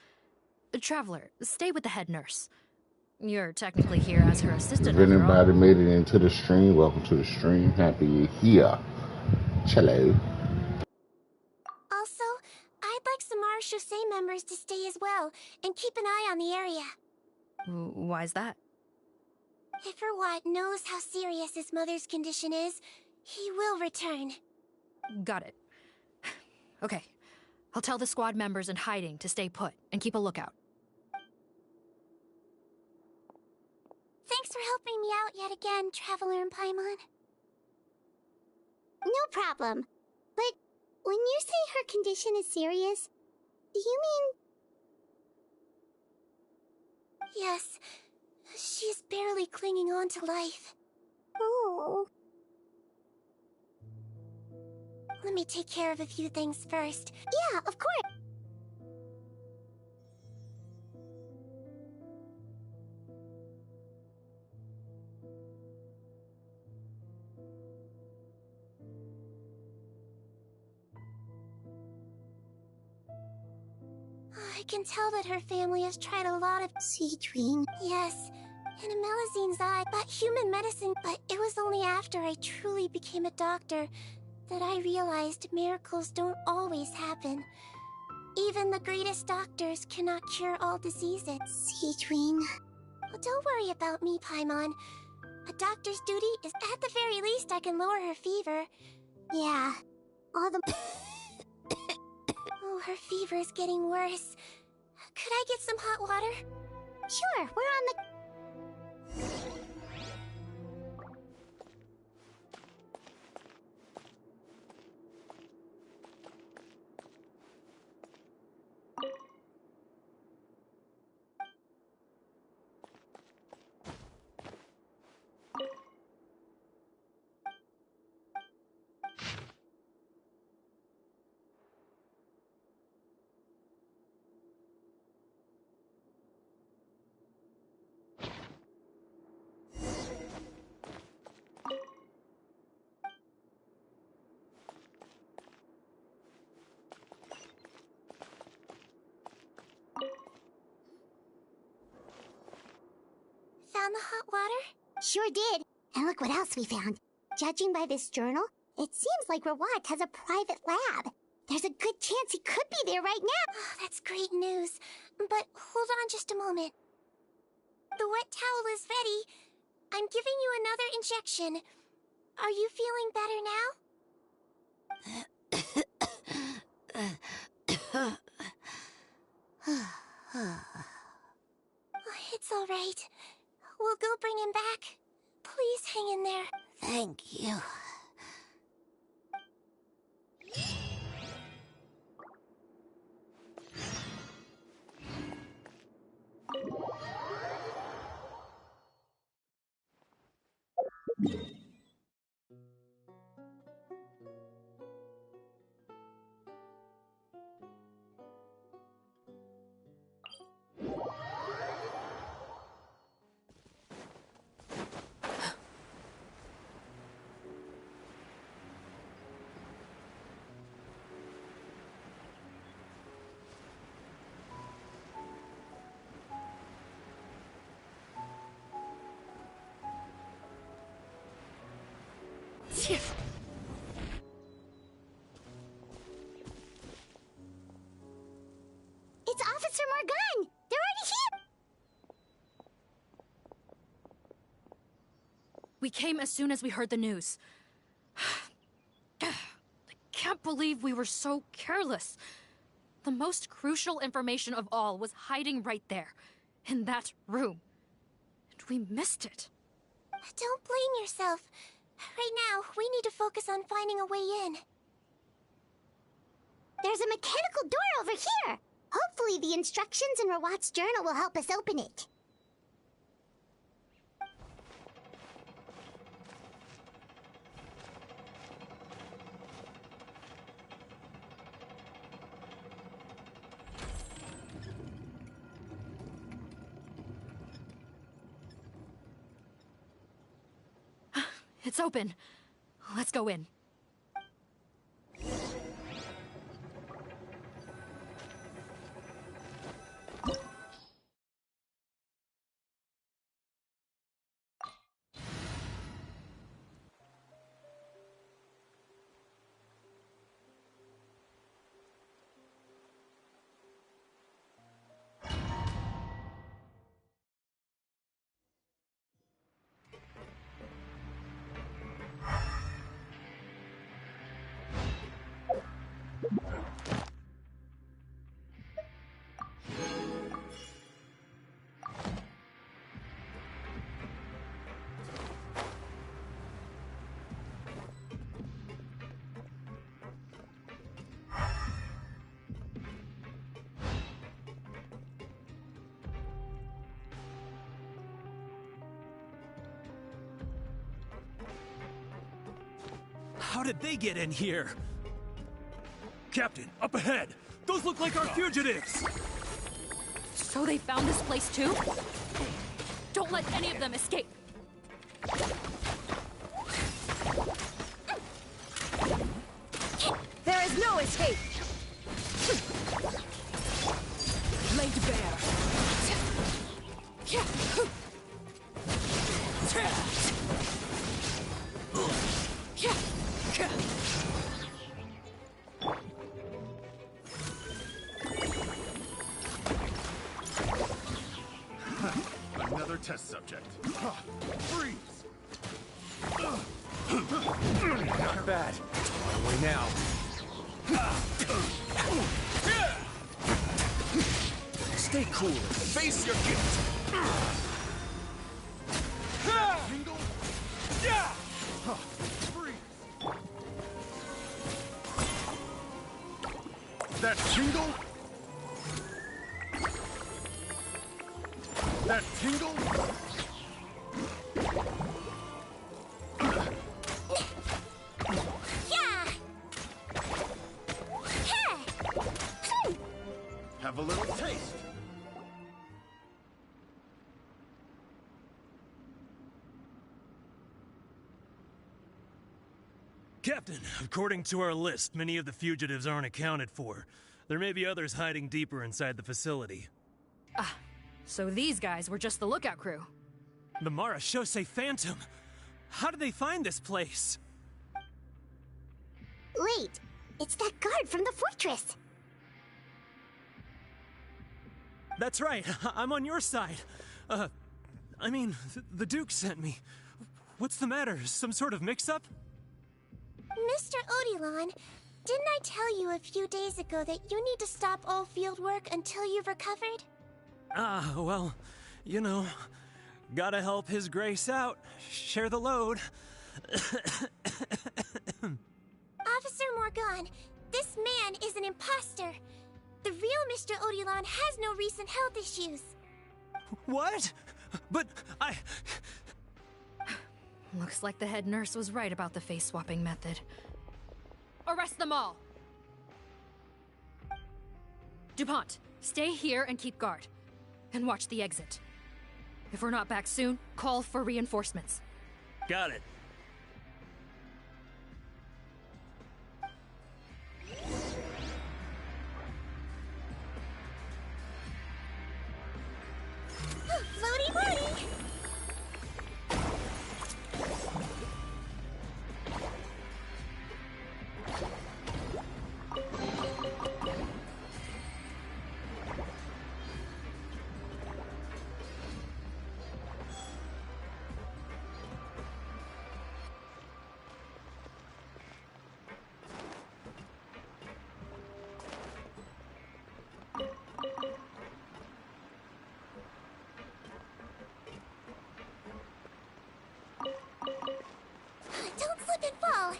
Traveler, stay with the head nurse. You're technically here as her assistant. If anybody made it into the stream, welcome to the stream. Happy you're here. Cello. Also, I'd like some Marechaussee members to stay as well, and keep an eye on the area. Why's that? If Rewat knows how serious his mother's condition is, he will return. Got it. Okay. I'll tell the squad members in hiding to stay put and keep a lookout. Thanks for helping me out yet again, Traveler and Paimon. No problem. But when you say her condition is serious, do you mean... Yes. She's barely clinging on to life. Oh. Let me take care of a few things first. Yeah, of course. I can tell that her family has tried a lot of Citrine. Yes, in a Melazine's eye, but human medicine. But it was only after I truly became a doctor that I realized miracles don't always happen. Even the greatest doctors cannot cure all diseases. Citrine. Well, don't worry about me, Paimon. A doctor's duty is, at the very least, I can lower her fever. Yeah. All the... Oh, her fever is getting worse. Could I get some hot water? Sure, we're on the... Found the hot water? Sure did. And look what else we found. Judging by this journal, it seems like Rewat has a private lab. There's a good chance he could be there right now. Oh, that's great news. But hold on just a moment. The wet towel is ready. I'm giving you another injection. Are you feeling better now? It's all right. We'll go bring him back. Please hang in there. Thank you. It's Officer Morgan! They're already here! We came as soon as we heard the news. I can't believe we were so careless. The most crucial information of all was hiding right there, in that room. And we missed it. Don't blame yourself. Right now, we need to focus on finding a way in. There's a mechanical door over here! Hopefully the instructions in Rewat's journal will help us open it. It's open. Let's go in. How did they get in here? Captain, up ahead! Those look like our fugitives! So they found this place too? Don't let any of them escape! There is no escape! Laid bare. Another test subject. Freeze! Not bad. On our way now. Stay cool. Face your guilt. Tingle? Freeze! That tingle? That tingle? Have a little taste. Captain, according to our list, many of the fugitives aren't accounted for. There may be others hiding deeper inside the facility. Ah, so these guys were just the lookout crew. The Marashose Phantom! How did they find this place? Wait, it's that guard from the fortress. That's right, I'm on your side. The Duke sent me. What's the matter? Some sort of mix-up? Mr. Odilon, didn't I tell you a few days ago that you need to stop all field work until you've recovered? Well, you know, gotta help His Grace out. Share the load. Officer Morgan, this man is an imposter. The real Mr. Odilon has no recent health issues. What? But I... Looks like the head nurse was right about the face-swapping method. Arrest them all! DuPont, stay here and keep guard. And watch the exit. If we're not back soon, call for reinforcements. Got it. Floaty Woody! Don't slip and fall!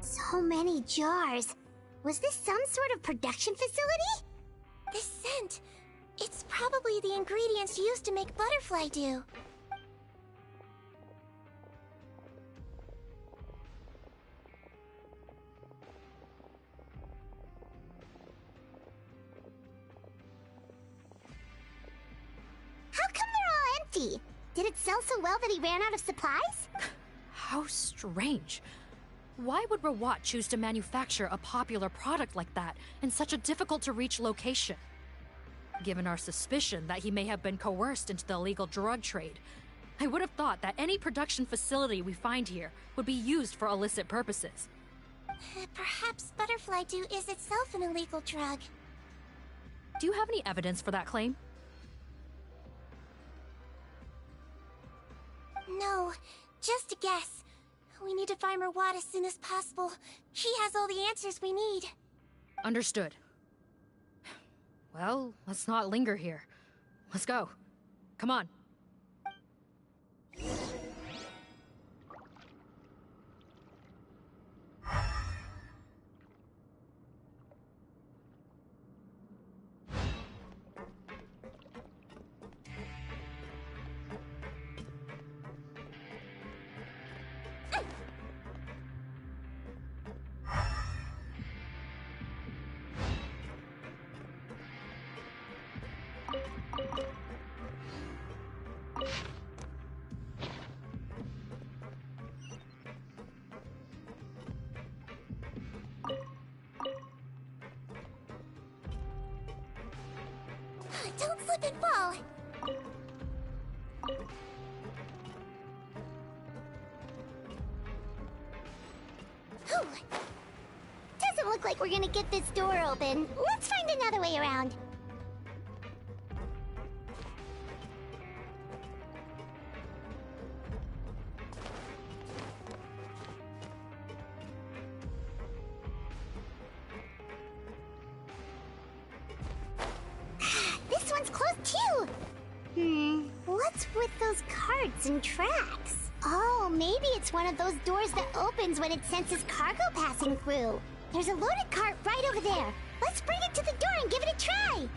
So many jars. Was this some sort of production facility? This scent. It's probably the ingredients used to make butterfly dew. How come they're all empty? Did it sell so well that he ran out of supplies? How strange. Why would Rawat choose to manufacture a popular product like that in such a difficult-to-reach location? Given our suspicion that he may have been coerced into the illegal drug trade, I would have thought that any production facility we find here would be used for illicit purposes. Perhaps butterfly dew is itself an illegal drug. Do you have any evidence for that claim? No, just a guess. We need to find Merwad as soon as possible. He has all the answers we need. Understood. Well, let's not linger here. Let's go. Come on. Don't slip and fall! Whew. Doesn't look like we're gonna get this door open. Let's find another way around. This one's closed too! What's with those carts and tracks? Oh, maybe it's one of those doors that opens when it senses cargo passing through. There's a loaded cart right over there. Let's bring it to the door and give it a try!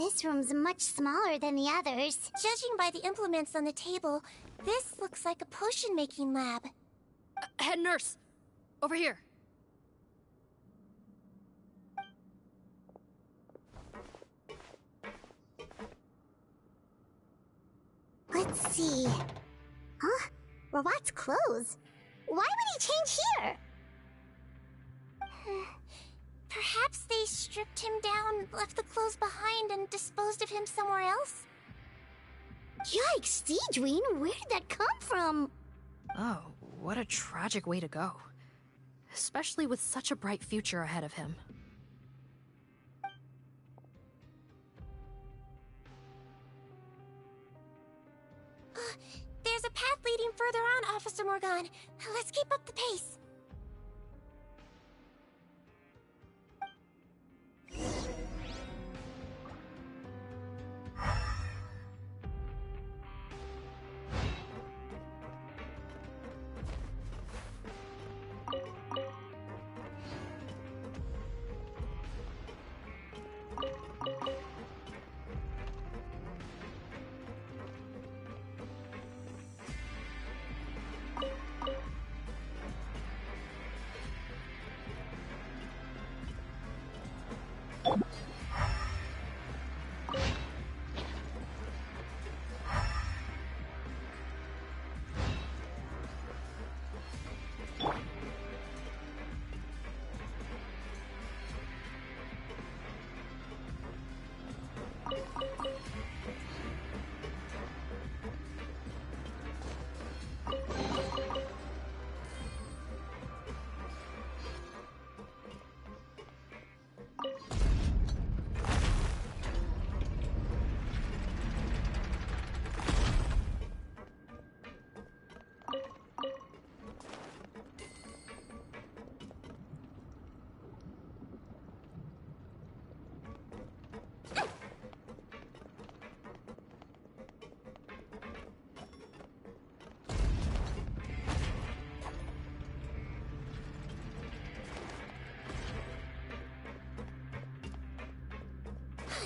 This room's much smaller than the others. Judging by the implements on the table, this looks like a potion-making lab. Head nurse! Over here. Let's see. Huh? Robot's clothes? Why would he change here? Perhaps they stripped him down, left the clothes behind, and disposed of him somewhere else? Yikes, Deedween, where did that come from? Oh, what a tragic way to go. Especially with such a bright future ahead of him. There's a path leading further on, Officer Morgan. Let's keep up the pace.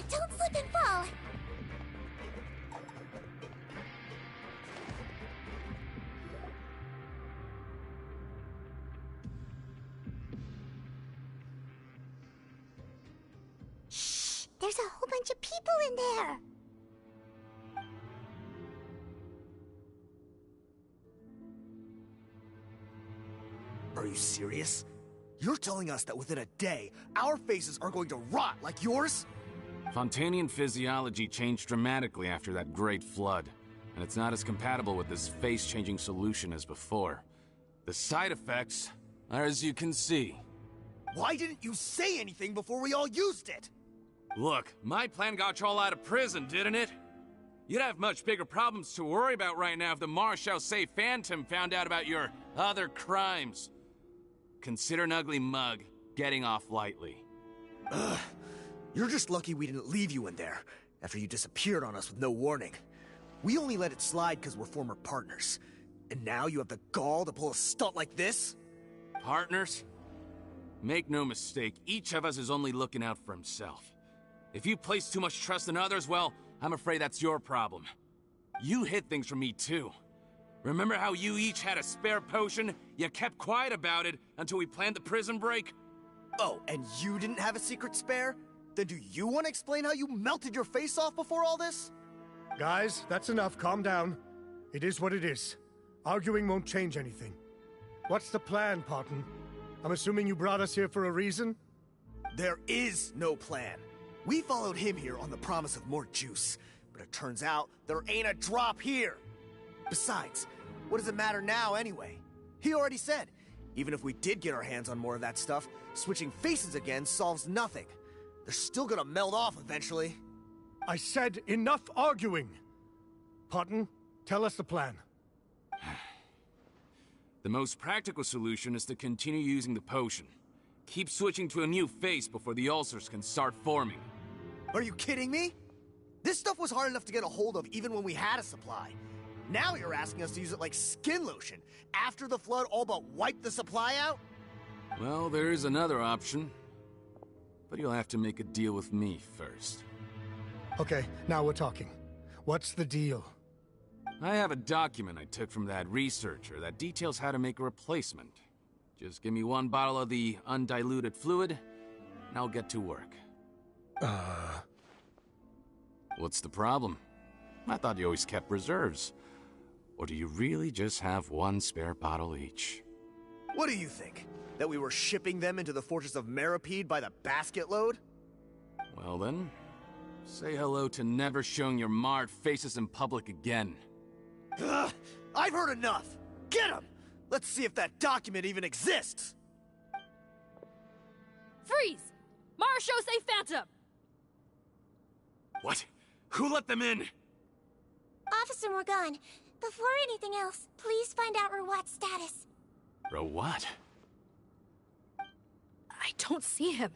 Don't slip and fall! Shh! There's a whole bunch of people in there! Are you serious? You're telling us that within a day, our faces are going to rot like yours? Fontanian physiology changed dramatically after that great flood, and it's not as compatible with this face-changing solution as before. The side effects are as you can see. Why didn't you say anything before we all used it? Look, my plan got you all out of prison, didn't it? You'd have much bigger problems to worry about right now if the Marshal Say Phantom found out about your other crimes. Consider an ugly mug getting off lightly. Ugh. You're just lucky we didn't leave you in there after you disappeared on us with no warning. We only let it slide because we're former partners. And now you have the gall to pull a stunt like this? Partners? Make no mistake, each of us is only looking out for himself. If you place too much trust in others, well, I'm afraid that's your problem. You hid things from me too. Remember how you each had a spare potion? You kept quiet about it until we planned the prison break? Oh, and you didn't have a secret spare? Then do you want to explain how you melted your face off before all this? Guys, that's enough. Calm down. It is what it is. Arguing won't change anything. What's the plan, Parton? I'm assuming you brought us here for a reason? There is no plan. We followed him here on the promise of more juice, but it turns out there ain't a drop here. Besides, what does it matter now anyway? He already said, even if we did get our hands on more of that stuff, switching faces again solves nothing. They're still gonna melt off eventually. I said enough arguing! Parton, tell us the plan. The most practical solution is to continue using the potion. Keep switching to a new face before the ulcers can start forming. Are you kidding me? This stuff was hard enough to get a hold of even when we had a supply. Now you're asking us to use it like skin lotion, after the flood all but wiped the supply out? Well, there is another option. But you'll have to make a deal with me first. Okay, now we're talking. What's the deal? I have a document I took from that researcher that details how to make a replacement. Just give me one bottle of the undiluted fluid, and I'll get to work. What's the problem? I thought you always kept reserves. Or do you really just have one spare bottle each? What do you think? That we were shipping them into the fortress of Meripede by the basket load? Well then, say hello to never showing your marred faces in public again. Ugh, I've heard enough! Get him! Let's see if that document even exists! Freeze! Marashosei Phantom! What? Who let them in? Officer Morgan, before anything else, please find out Rawat's status. Rawat? I don't see him.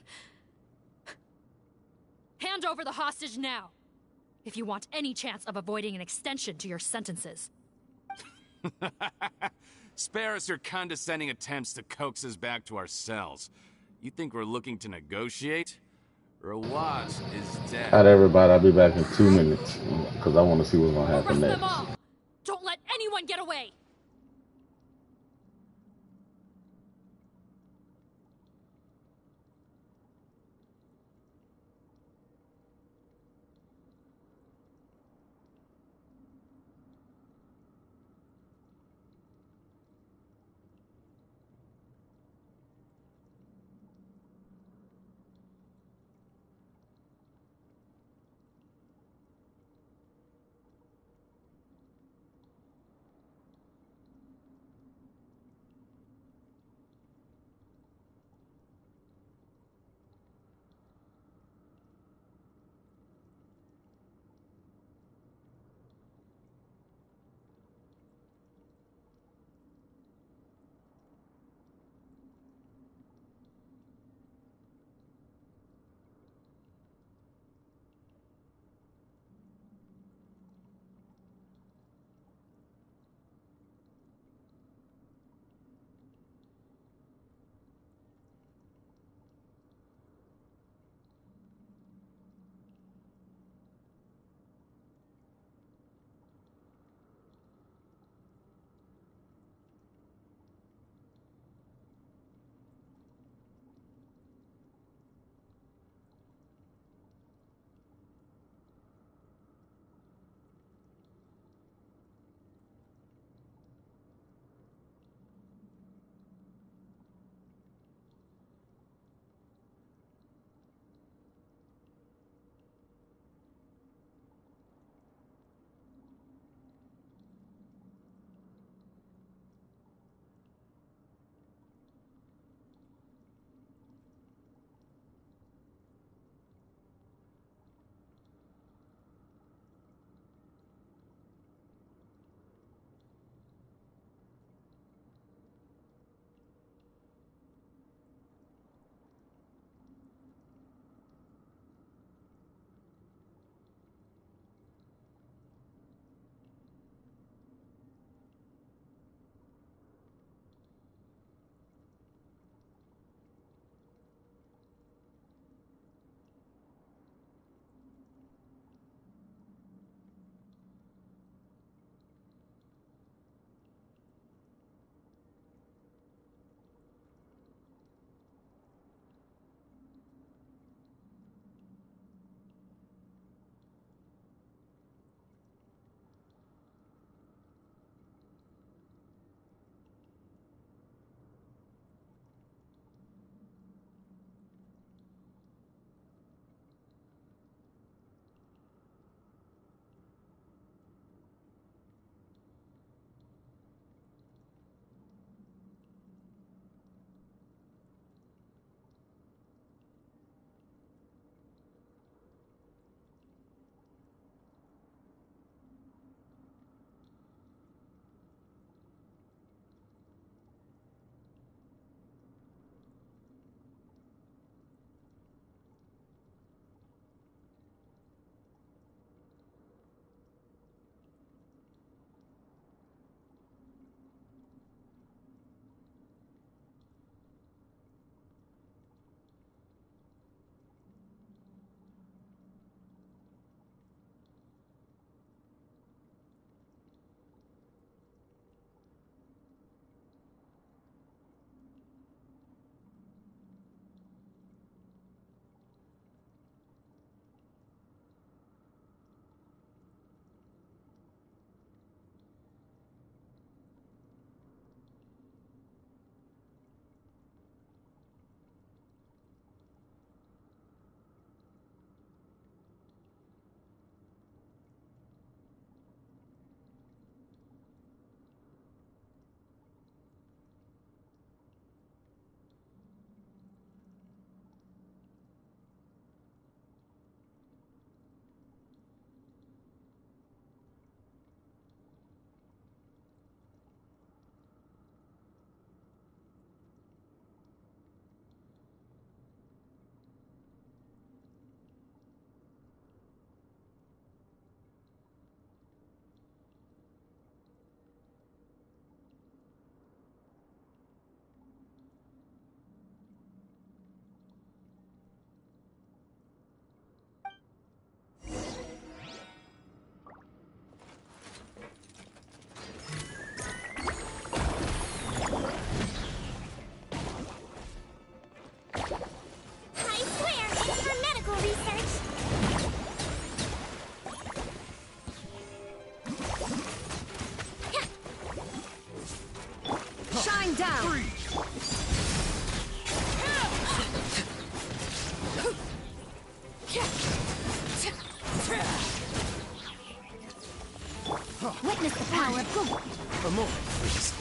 Hand over the hostage now, if you want any chance of avoiding an extension to your sentences. Spare us your condescending attempts to coax us back to our cells. You think we're looking to negotiate? Rawat is dead. Alright, everybody, I'll be back in 2 minutes because I want to see what's gonna happen Arrest them next. all! Don't let anyone get away! down! Witness the power of Gump. A moment, please.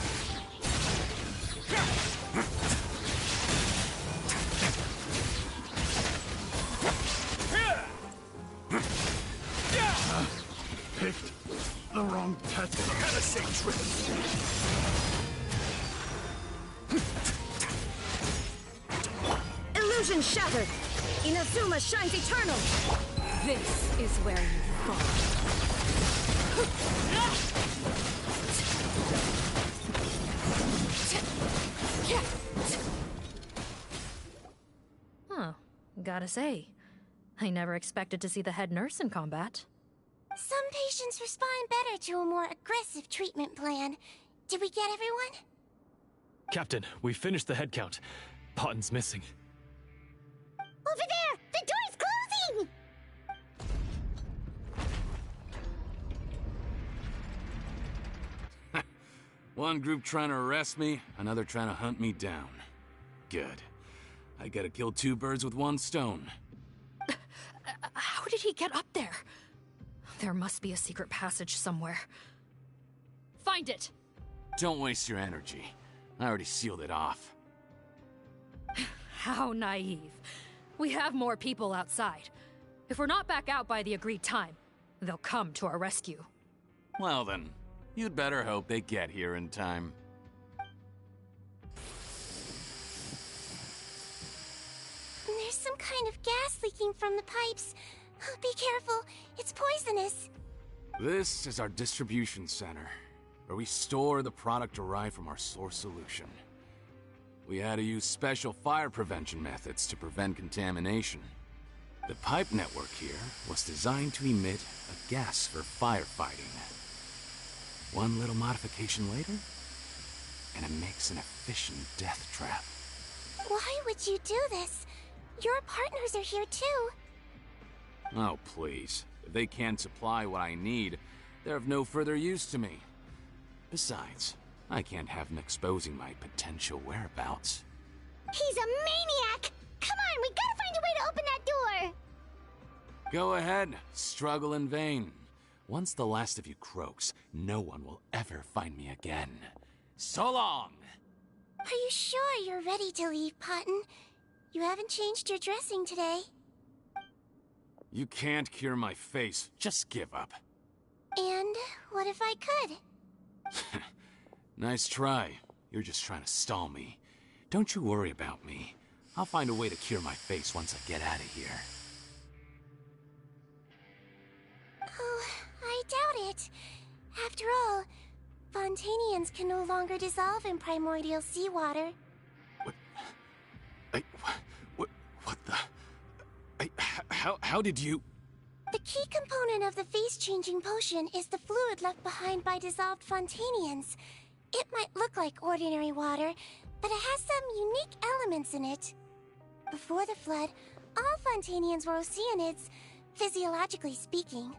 Picked the wrong tactic. Gotta say trick. Illusion shattered! Inazuma shines eternal! This is where you fall. Huh. Gotta say, I never expected to see the head nurse in combat. Some patients respond better to a more aggressive treatment plan. Did we get everyone? Captain, we finished the head count. Potten's missing. Over there! The door's closing! One group trying to arrest me, another trying to hunt me down. Good. I gotta kill two birds with one stone. How did he get up there? There must be a secret passage somewhere. Find it! Don't waste your energy. I already sealed it off. How naive. We have more people outside. If we're not back out by the agreed time, they'll come to our rescue. Well then, you'd better hope they get here in time. There's some kind of gas leaking from the pipes. Be careful, it's poisonous. This is our distribution center, where we store the product derived from our source solution. We had to use special fire prevention methods to prevent contamination. The pipe network here was designed to emit a gas for firefighting. One little modification later, and it makes an efficient death trap. Why would you do this? Your partners are here too. Oh, please. If they can't supply what I need, they're of no further use to me. Besides, I can't have them exposing my potential whereabouts. He's a maniac! Come on, we gotta find a way to open that door! Go ahead, struggle in vain. Once the last of you croaks, no one will ever find me again. So long! Are you sure you're ready to leave, Potten? You haven't changed your dressing today. You can't cure my face, just give up. And what if I could? Nice try. You're just trying to stall me. Don't you worry about me. I'll find a way to cure my face once I get out of here. Oh, I doubt it. After all, Fontanians can no longer dissolve in primordial seawater. What the... How did you... The key component of the face-changing potion is the fluid left behind by dissolved Fontanians. It might look like ordinary water, but it has some unique elements in it. Before the flood, all Fontanians were oceanids, physiologically speaking.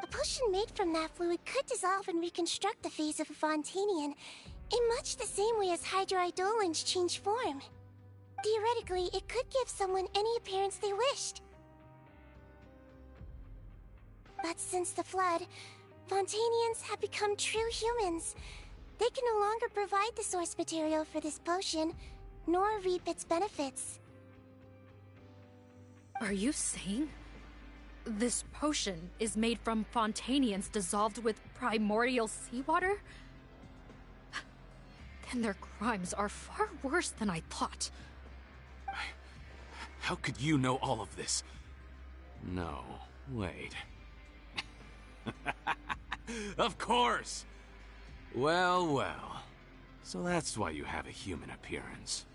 A potion made from that fluid could dissolve and reconstruct the face of a Fontanian in much the same way as hydroidolins change form. Theoretically, it could give someone any appearance they wished. But since the flood, Fontanians have become true humans. They can no longer provide the source material for this potion, nor reap its benefits. Are you saying this potion is made from Fontanians dissolved with primordial seawater? Then their crimes are far worse than I thought. How could you know all of this? No, wait. Of course! Well, well. So that's why you have a human appearance.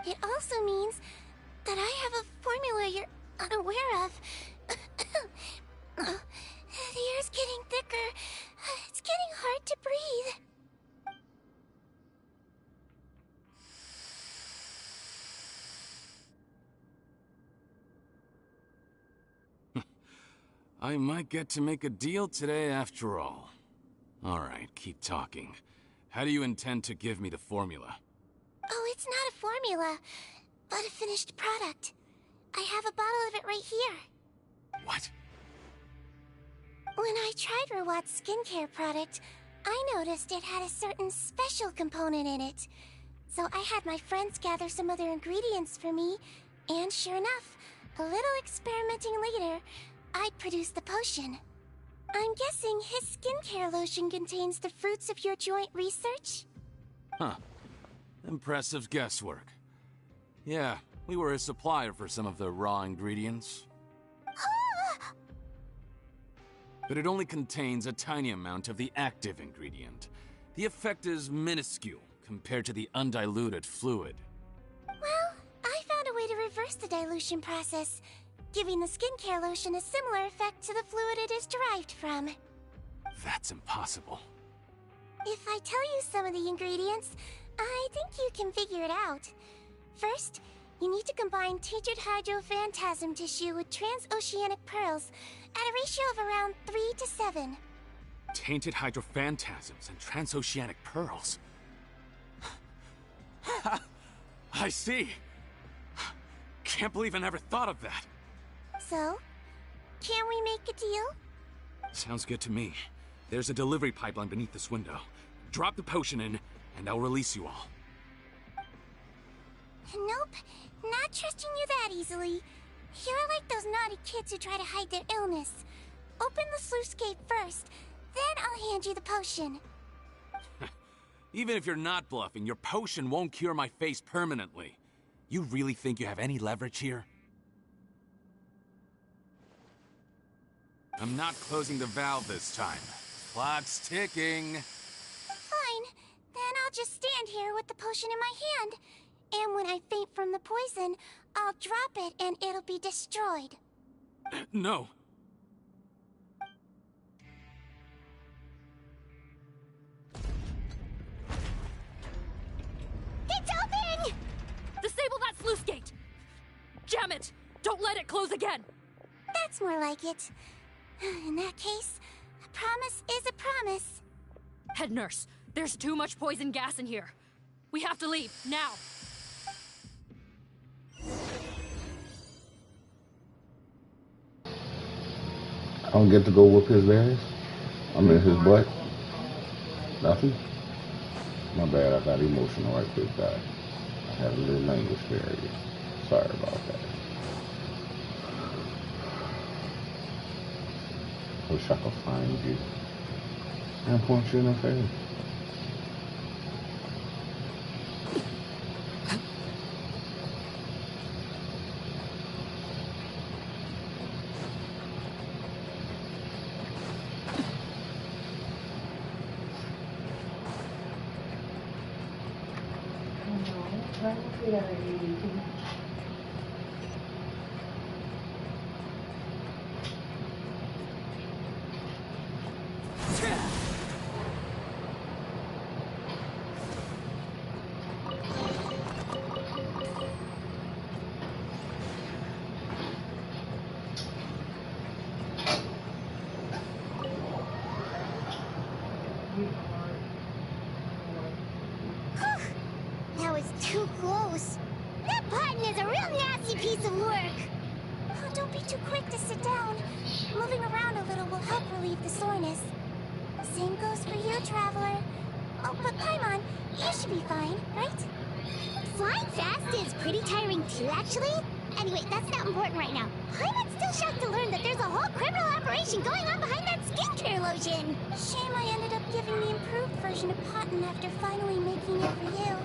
It also means that I have a formula you're unaware of. The air's getting thicker. It's getting hard to breathe. I might get to make a deal today after all. Alright, keep talking. How do you intend to give me the formula? Oh, it's not a formula, but a finished product. I have a bottle of it right here. What? When I tried Rawat's skincare product, I noticed it had a certain special component in it. So I had my friends gather some other ingredients for me, and sure enough, a little experimenting later, I'd produced the potion. I'm guessing his skincare lotion contains the fruits of your joint research? Huh. Impressive guesswork. Yeah, we were a supplier for some of the raw ingredients. But it only contains a tiny amount of the active ingredient. The effect is minuscule compared to the undiluted fluid. Well, I found a way to reverse the dilution process, giving the skincare lotion a similar effect to the fluid it is derived from. That's impossible. If I tell you some of the ingredients, I think you can figure it out. First, you need to combine tainted hydrophantasm tissue with transoceanic pearls at a ratio of around 3 to 7. Tainted hydrophantasms and transoceanic pearls. I see. Can't believe I never thought of that. So, can we make a deal? Sounds good to me. There's a delivery pipeline beneath this window. Drop the potion in, and I'll release you all. Nope, not trusting you that easily. You're like those naughty kids who try to hide their illness. Open the sluice gate first, then I'll hand you the potion. Even if you're not bluffing, your potion won't cure my face permanently. You really think you have any leverage here? I'm not closing the valve this time. Clock's ticking. Fine, then I'll just stand here with the potion in my hand. And when I faint from the poison, I'll drop it and it'll be destroyed. No. It's open! Disable that sluice gate! Jam it! Don't let it close again! That's more like it. In that case, a promise is a promise. Head nurse, there's too much poison gas in here. We have to leave, now! I don't get to go whoop his ass. I'm in his butt. Nothing? My bad, I got emotional right quick, guys. I had a little language barrier. Sorry about that. Wish I could find you and punch you in the face. That was too close. That button is a real nasty piece of work. Oh, don't be too quick to sit down. Moving around a little will help relieve the soreness. Same goes for you, Traveler. Oh, but Paimon, you should be fine, right? Flying fast is pretty tiring too, actually. Anyway, that's not important right now. Paimon's still shocked to learn that there's a whole criminal operation going on behind that skincare lotion. Shame I ended up giving the improved version of Cotton after finally making it for you.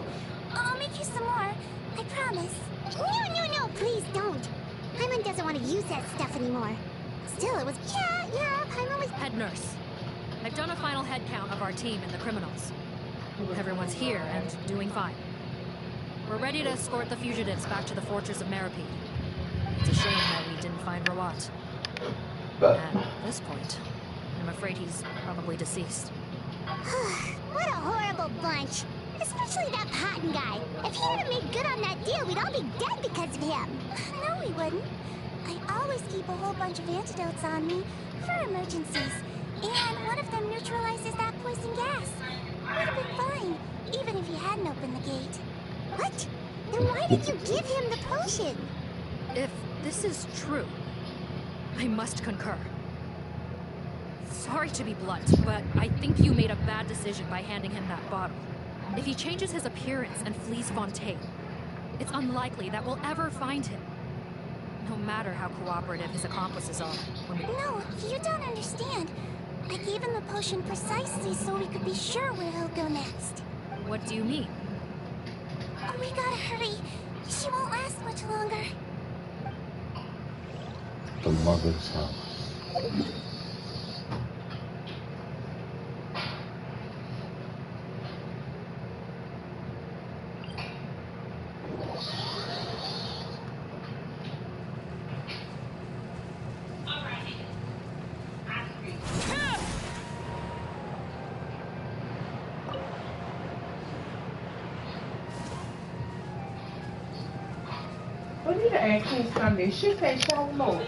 I'll make you some more, I promise. No, please don't. Paimon doesn't want to use that stuff anymore. Still, it was... Yeah, Paimon was... Head nurse, I've done a final head count of our team and the criminals. Everyone's here and doing fine. We're ready to escort the fugitives back to the fortress of Maripede. It's a shame that we didn't find Rawat. At this point, I'm afraid he's probably deceased. What a horrible bunch. Especially that Cotton guy. If he hadn't made good on that deal, we'd all be dead because of him. No, we wouldn't. I always keep a whole bunch of antidotes on me for emergencies. And one of them neutralizes that poison gas. We'd have been fine, even if you hadn't opened the gate. What did you give him the potion? If this is true, I must concur. Sorry to be blunt, but I think you made a bad decision by handing him that bottle. If he changes his appearance and flees Fontaine, it's unlikely that we'll ever find him. No matter how cooperative his accomplices are. No, you don't understand. I gave him the potion precisely so we could be sure where he'll go next. What do you mean? Oh, we gotta hurry. She won't last much longer. The mother's house. What did I can't come there? She said show low.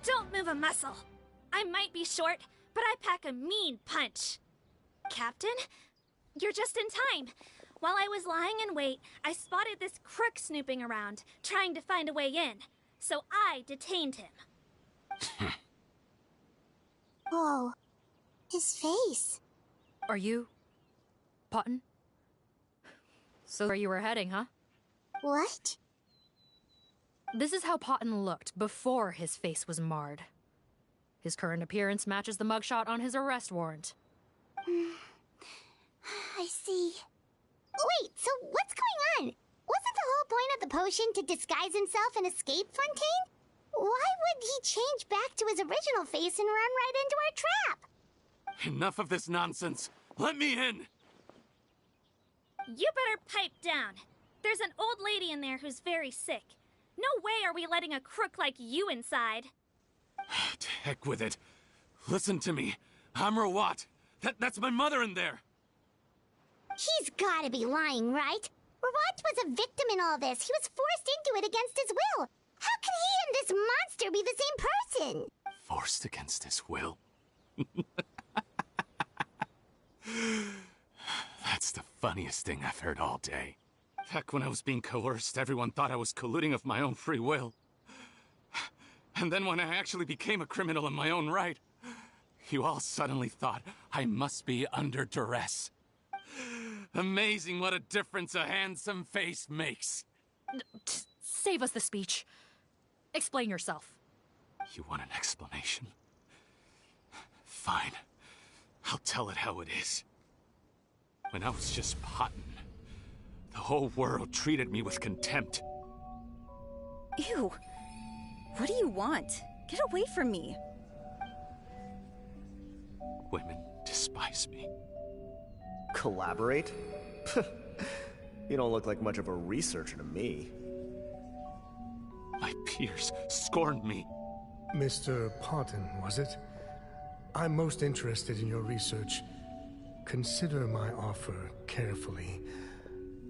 Don't move a muscle. I might be short, but I pack a mean punch. Captain, you're just in time. While I was lying in wait, I spotted this crook snooping around, trying to find a way in. So I detained him. Oh, his face. Are you... Potton? So where you were heading, huh? What? This is how Potton looked before his face was marred. His current appearance matches the mugshot on his arrest warrant. I see. Wait, so what's going on? Wasn't the whole point of the potion to disguise himself and escape Fontaine? Why would he change back to his original face and run right into our trap? Enough of this nonsense. Let me in. You better pipe down. There's an old lady in there who's very sick. No way are we letting a crook like you inside. To heck with it. Listen to me. I'm Rawat. That's my mother in there. He's gotta be lying, right? Rawat was a victim in all this. He was forced into it against his will. How can he and this monster be the same person? Forced against his will? That's the funniest thing I've heard all day. Back when I was being coerced, everyone thought I was colluding of my own free will. And then when I actually became a criminal in my own right, you all suddenly thought I must be under duress. Amazing what a difference a handsome face makes. Save us the speech. Explain yourself. You want an explanation? Fine. I'll tell it how it is. When I was just Potton, the whole world treated me with contempt. Ew. What do you want? Get away from me. Women despise me. Collaborate? You don't look like much of a researcher to me. My peers scorned me. Mr. Potton, was it? I'm most interested in your research. Consider my offer carefully.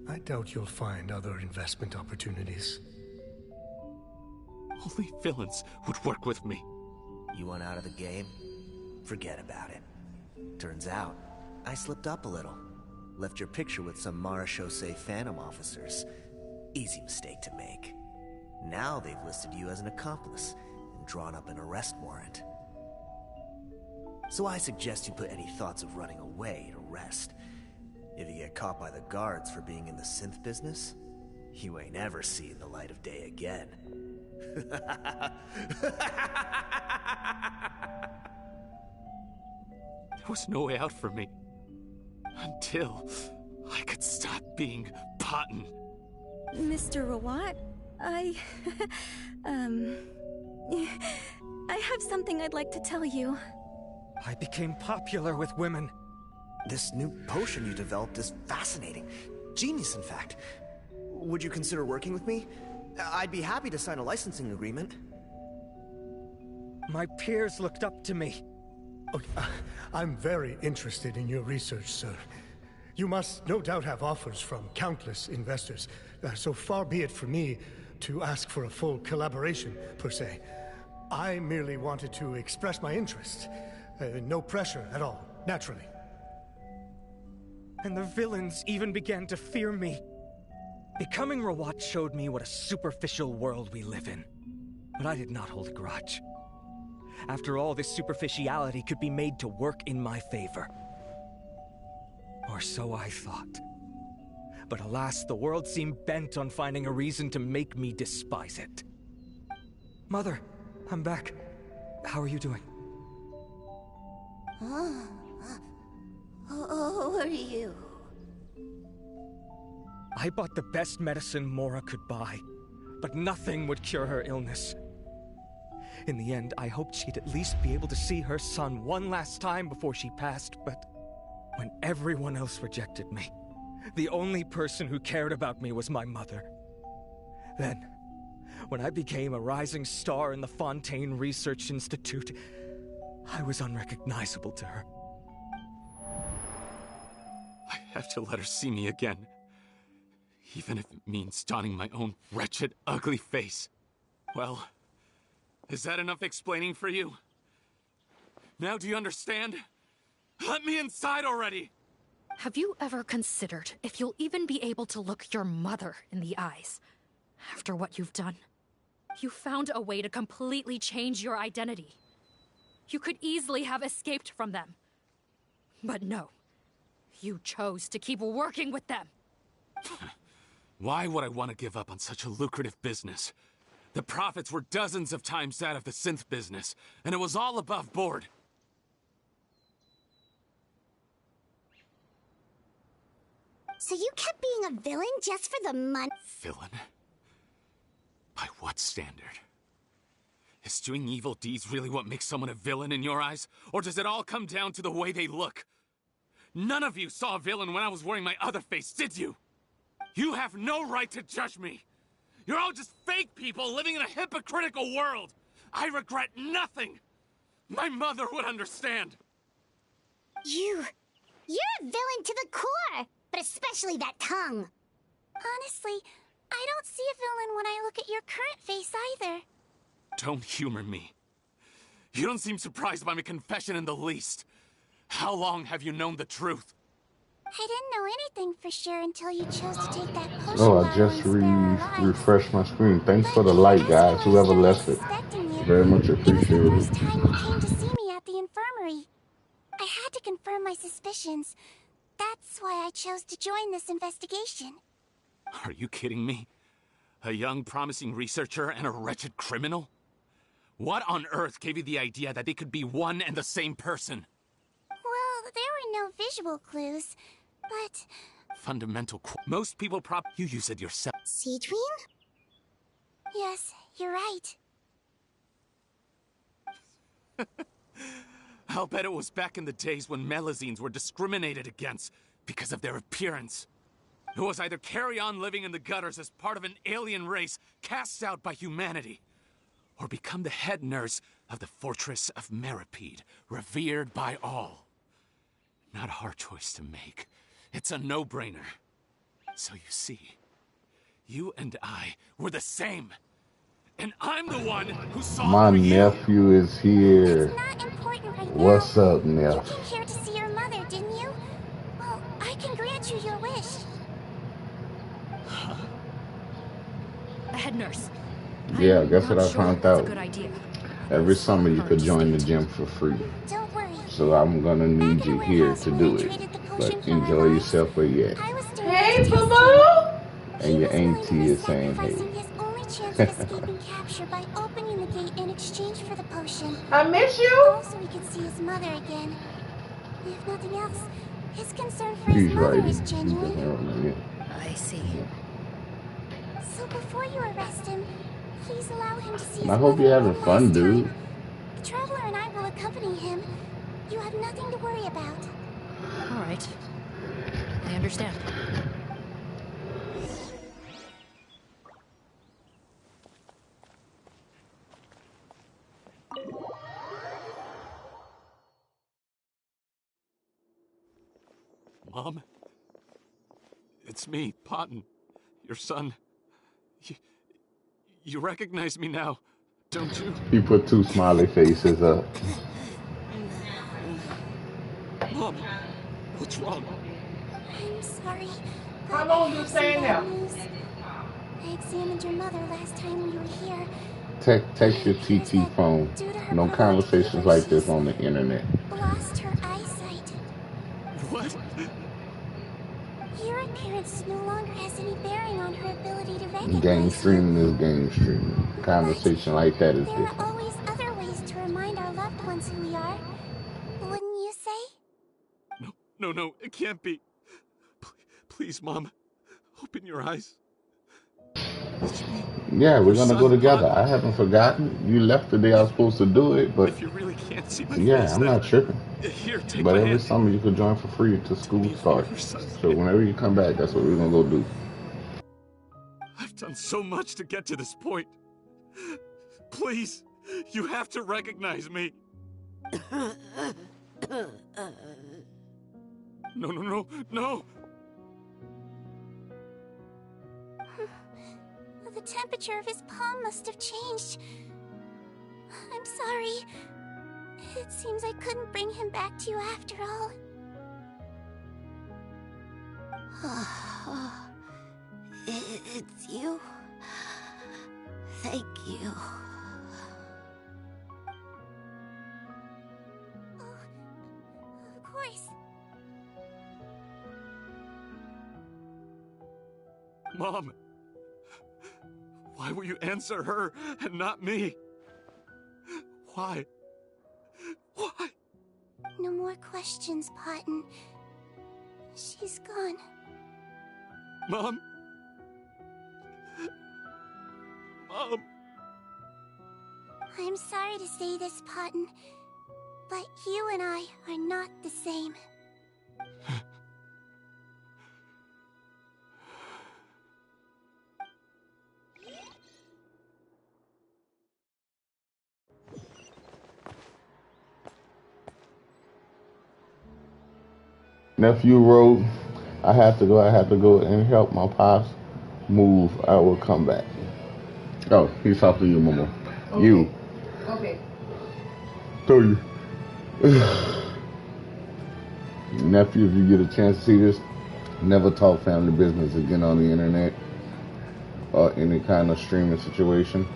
I doubt you'll find other investment opportunities. Only villains would work with me. You want out of the game? Forget about it. Turns out, I slipped up a little. Left your picture with some Marechaussee Phantom officers. Easy mistake to make. Now they've listed you as an accomplice and drawn up an arrest warrant. So I suggest you put any thoughts of running away to rest. If you get caught by the guards for being in the synth business, you ain't ever seen the light of day again. There was no way out for me. Until I could stop being Potton. Mr. Rawat, I have something I'd like to tell you. I became popular with women. This new potion you developed is fascinating. Genius, in fact. Would you consider working with me? I'd be happy to sign a licensing agreement. My peers looked up to me. Okay, I'm very interested in your research, sir. You must no doubt have offers from countless investors. so far be it from me to ask for a full collaboration, per se. I merely wanted to express my interest. No pressure at all, naturally. And the villains even began to fear me. Becoming Rawat showed me what a superficial world we live in. But I did not hold a grudge. After all, this superficiality could be made to work in my favor. Or so I thought. But alas, the world seemed bent on finding a reason to make me despise it. Mother, I'm back. How are you doing? Who are you? I bought the best medicine Mora could buy, but nothing would cure her illness. In the end, I hoped she'd at least be able to see her son one last time before she passed, but when everyone else rejected me, the only person who cared about me was my mother. Then, when I became a rising star in the Fontaine Research Institute, I was unrecognizable to her. I have to let her see me again. Even if it means donning my own wretched, ugly face. Well, is that enough explaining for you? Now do you understand? Let me inside already! Have you ever considered if you'll even be able to look your mother in the eyes after what you've done? You found a way to completely change your identity. You could easily have escaped from them. But no. You chose to keep working with them. Why would I want to give up on such a lucrative business? The profits were dozens of times that of the synth business, and it was all above board. So you kept being a villain just for the money? Villain? By what standard? Is doing evil deeds really what makes someone a villain in your eyes? Or does it all come down to the way they look? None of you saw a villain when I was wearing my other face, did you? You have no right to judge me. You're all just fake people living in a hypocritical world. I regret nothing. My mother would understand. You're a villain to the core, but especially that tongue. Honestly, I don't see a villain when I look at your current face either. Don't humor me. You don't seem surprised by my confession in the least. How long have you known the truth? I didn't know anything for sure until you chose to take that potion. Oh, I just refreshed my screen. Thanks for the light, guys. Whoever left it. Very much appreciated. It was the first time you came to see me at the infirmary. I had to confirm my suspicions. That's why I chose to join this investigation. Are you kidding me? A young, promising researcher and a wretched criminal? What on earth gave you the idea that they could be one and the same person? Well, there were no visual clues, but... Fundamental most people you use it yourself. Seedween? Yes, you're right. I'll bet it was back in the days when Melazines were discriminated against because of their appearance. It was either carry on living in the gutters as part of an alien race cast out by humanity, or become the head nurse of the Fortress of Meripede, revered by all. Not a hard choice to make. It's a no-brainer. So you see, you and I were the same. And I'm the one who saw my nephew is here. What's up, nephew? You came here to see your mother, didn't you? Well, I can grant you your wish. A head nurse. Yeah, guess what I found out? A good idea. Every summer you could join the gym for free. Don't worry. So I'm gonna need you here to do it. But enjoy yourself where you at. Hey, boo-boo! And your auntie is saying hey. His only chance of escaping capture by opening the gate in exchange for the potion. I miss you. Also, he could see his mother again. If nothing else, his concern for his He's mother right. is genuine. I see. So before you arrest him, please allow him to see his I hope mother you're having one fun, last dude. time. The Traveler and I will accompany him. You have nothing to worry about. All right. I understand. Mom? It's me, Potton. Your son. You recognize me now, don't you? He put two smiley faces up. Mom, what's wrong? I'm sorry. How long you staying there? News. I examined your mother last time we were here. Text your TT phone. No conversations like this on the internet. Lost her eyesight. What? Your appearance no longer has any bearing on her ability to recognize Game streaming is game streaming. Conversation like that is There different. are always other ways to remind our loved ones who we are. Wouldn't you say? No, it can't be. Please, Mom, open your eyes. It's me. Yeah, we're Your gonna son, go together. Todd. I haven't forgotten. You left the day I was supposed to do it, but If you really can't see my yeah, face, I'm then not tripping. Here, take But my every hand. summer you could join for free until school starts. your son's So whenever you come back, that's what we're gonna go do. I've done so much to get to this point. Please, you have to recognize me. No. The temperature of his palm must have changed. I'm sorry. It seems I couldn't bring him back to you after all. It's you. Thank you. Of course. Mom, why will you answer her and not me? Why? No more questions, Potton. She's gone. Mom? I'm sorry to say this, Potton, but you and I are not the same. Nephew wrote, I have to go and help my pops move. I will come back. Oh, he's talking to you, Momo. Okay. You. Okay. Told you. Nephew, if you get a chance to see this, never talk family business again on the internet or any kind of streaming situation.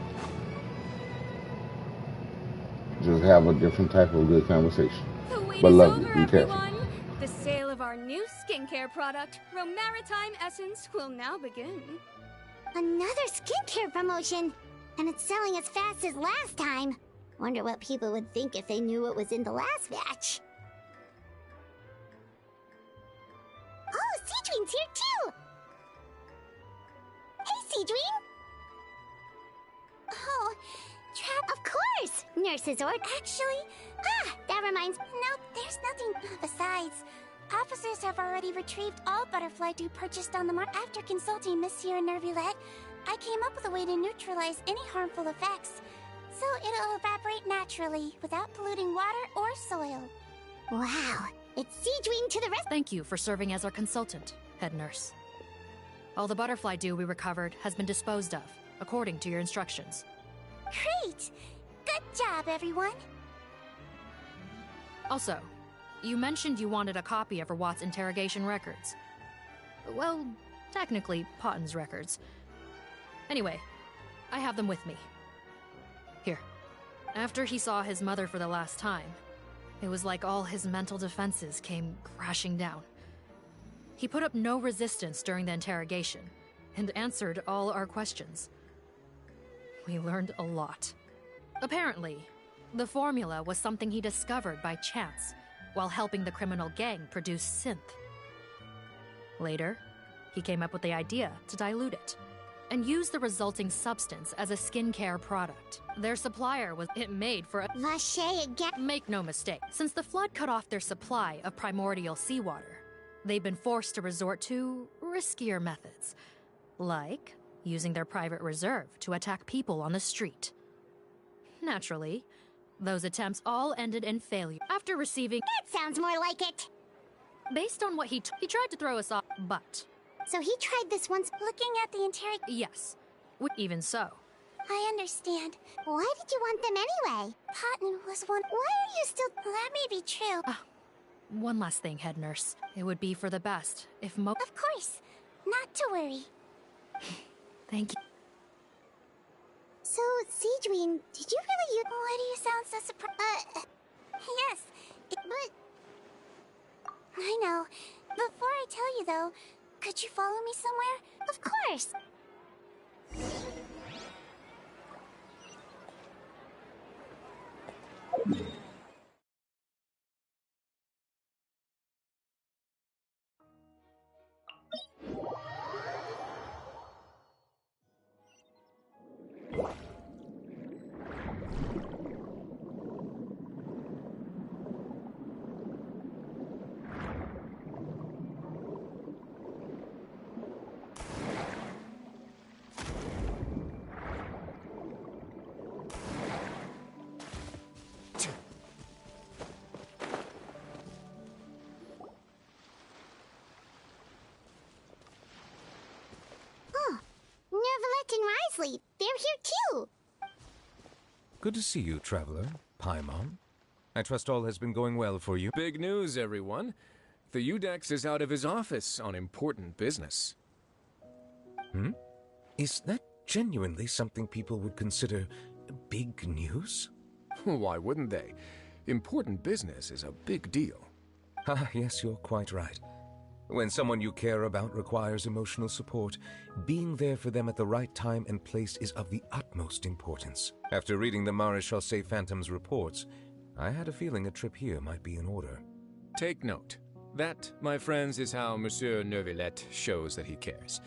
Just have a different type of good conversation. The wait But is love over, you. Be careful. everyone. The sale of our new skincare product, Romaritime Essence, will now begin. Another skincare promotion! And it's selling as fast as last time. Wonder what people would think if they knew what was in the last batch. Oh, Seedwing's here too! Hey, Seedwing! Oh, Trap, of course! Nurse's order. Actually, that reminds me. Nope, there's nothing. Besides, officers have already retrieved all butterfly dew purchased on the market. After consulting Monsieur Nervulette, I came up with a way to neutralize any harmful effects. So it'll evaporate naturally, without polluting water or soil. Wow, it's Seedwing to the rest. Thank you for serving as our consultant, head nurse. All the butterfly dew we recovered has been disposed of, according to your instructions. Great! Good job, everyone! Also, you mentioned you wanted a copy of Watt's interrogation records. Well, technically, Potton's records. Anyway, I have them with me. Here. After he saw his mother for the last time, it was like all his mental defenses came crashing down. He put up no resistance during the interrogation, and answered all our questions. We learned a lot. Apparently, the formula was something he discovered by chance while helping the criminal gang produce synth. Later, he came up with the idea to dilute it and use the resulting substance as a skincare product. Their supplier was made for a Make no mistake, since the flood cut off their supply of primordial seawater, they've been forced to resort to riskier methods, like using their private reserve to attack people on the street. Naturally, those attempts all ended in failure. After receiving— That sounds more like it! Based on what he tried to throw us off, but So he tried this once, looking at the entire... Yes. Even so. I understand. Why did you want them anyway? Cotton was one... Why are you still... That may be true. One last thing, head nurse. It would be for the best if Of course. Not to worry. Thank you. So, Siegween, did you really use... Why do you sound so surprised? Yes, but... I know. Before I tell you, though, could you follow me somewhere? Of course! Nervalet and Risley, they're here too! Good to see you, traveler. Paimon. I trust all has been going well for you. Big news, everyone. The Udex is out of his office on important business. Is that genuinely something people would consider big news? Why wouldn't they? Important business is a big deal. Yes, you're quite right. When someone you care about requires emotional support, being there for them at the right time and place is of the utmost importance. After reading the Maréchal Phantom's reports, I had a feeling a trip here might be in order. Take note. That, my friends, is how Monsieur Nervalet shows that he cares.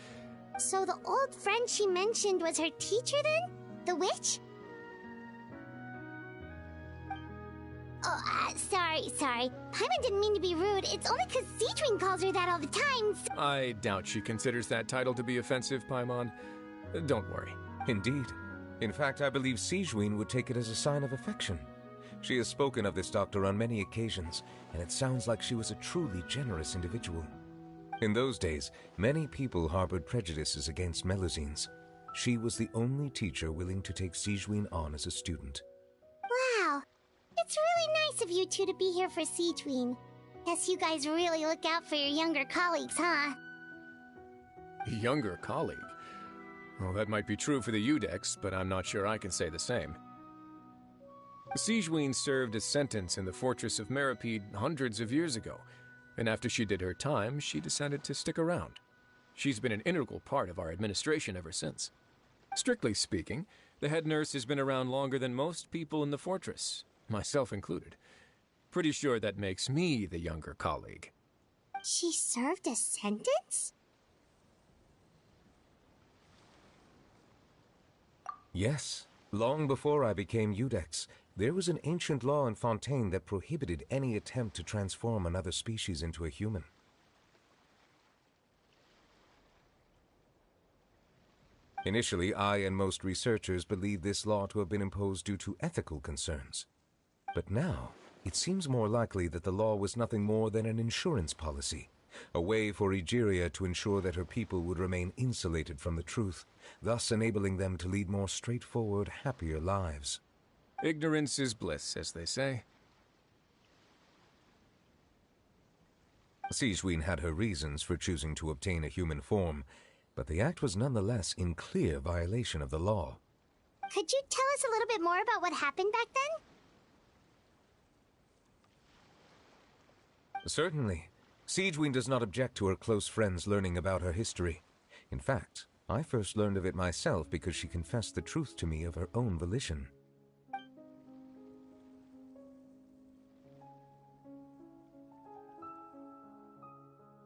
So the old friend she mentioned was her teacher then? The witch? Oh, sorry. Paimon didn't mean to be rude. It's only because Siegween calls her that all the time. I doubt she considers that title to be offensive, Paimon. Don't worry. Indeed. In fact, I believe Siegween would take it as a sign of affection. She has spoken of this doctor on many occasions, and it sounds like she was a truly generous individual. In those days, many people harbored prejudices against Melusines. She was the only teacher willing to take Siegween on as a student. Wow. It's really nice of you two to be here for Siegween. Guess you guys really look out for your younger colleagues, huh? Younger colleague? Well, that might be true for the Udex, but I'm not sure I can say the same. Siegween served a sentence in the fortress of Meripede hundreds of years ago, and after she did her time, she decided to stick around. She's been an integral part of our administration ever since. Strictly speaking, the head nurse has been around longer than most people in the fortress, myself included. Pretty sure that makes me the younger colleague. She served a sentence? Yes. Long before I became Udex, there was an ancient law in Fontaine that prohibited any attempt to transform another species into a human. Initially, I and most researchers believed this law to have been imposed due to ethical concerns. But now, it seems more likely that the law was nothing more than an insurance policy, a way for Egeria to ensure that her people would remain insulated from the truth, thus enabling them to lead more straightforward, happier lives. Ignorance is bliss, as they say. Siegween had her reasons for choosing to obtain a human form, but the act was nonetheless in clear violation of the law. Could you tell us a little bit more about what happened back then? Certainly. Siegween does not object to her close friends learning about her history. In fact, I first learned of it myself because she confessed the truth to me of her own volition.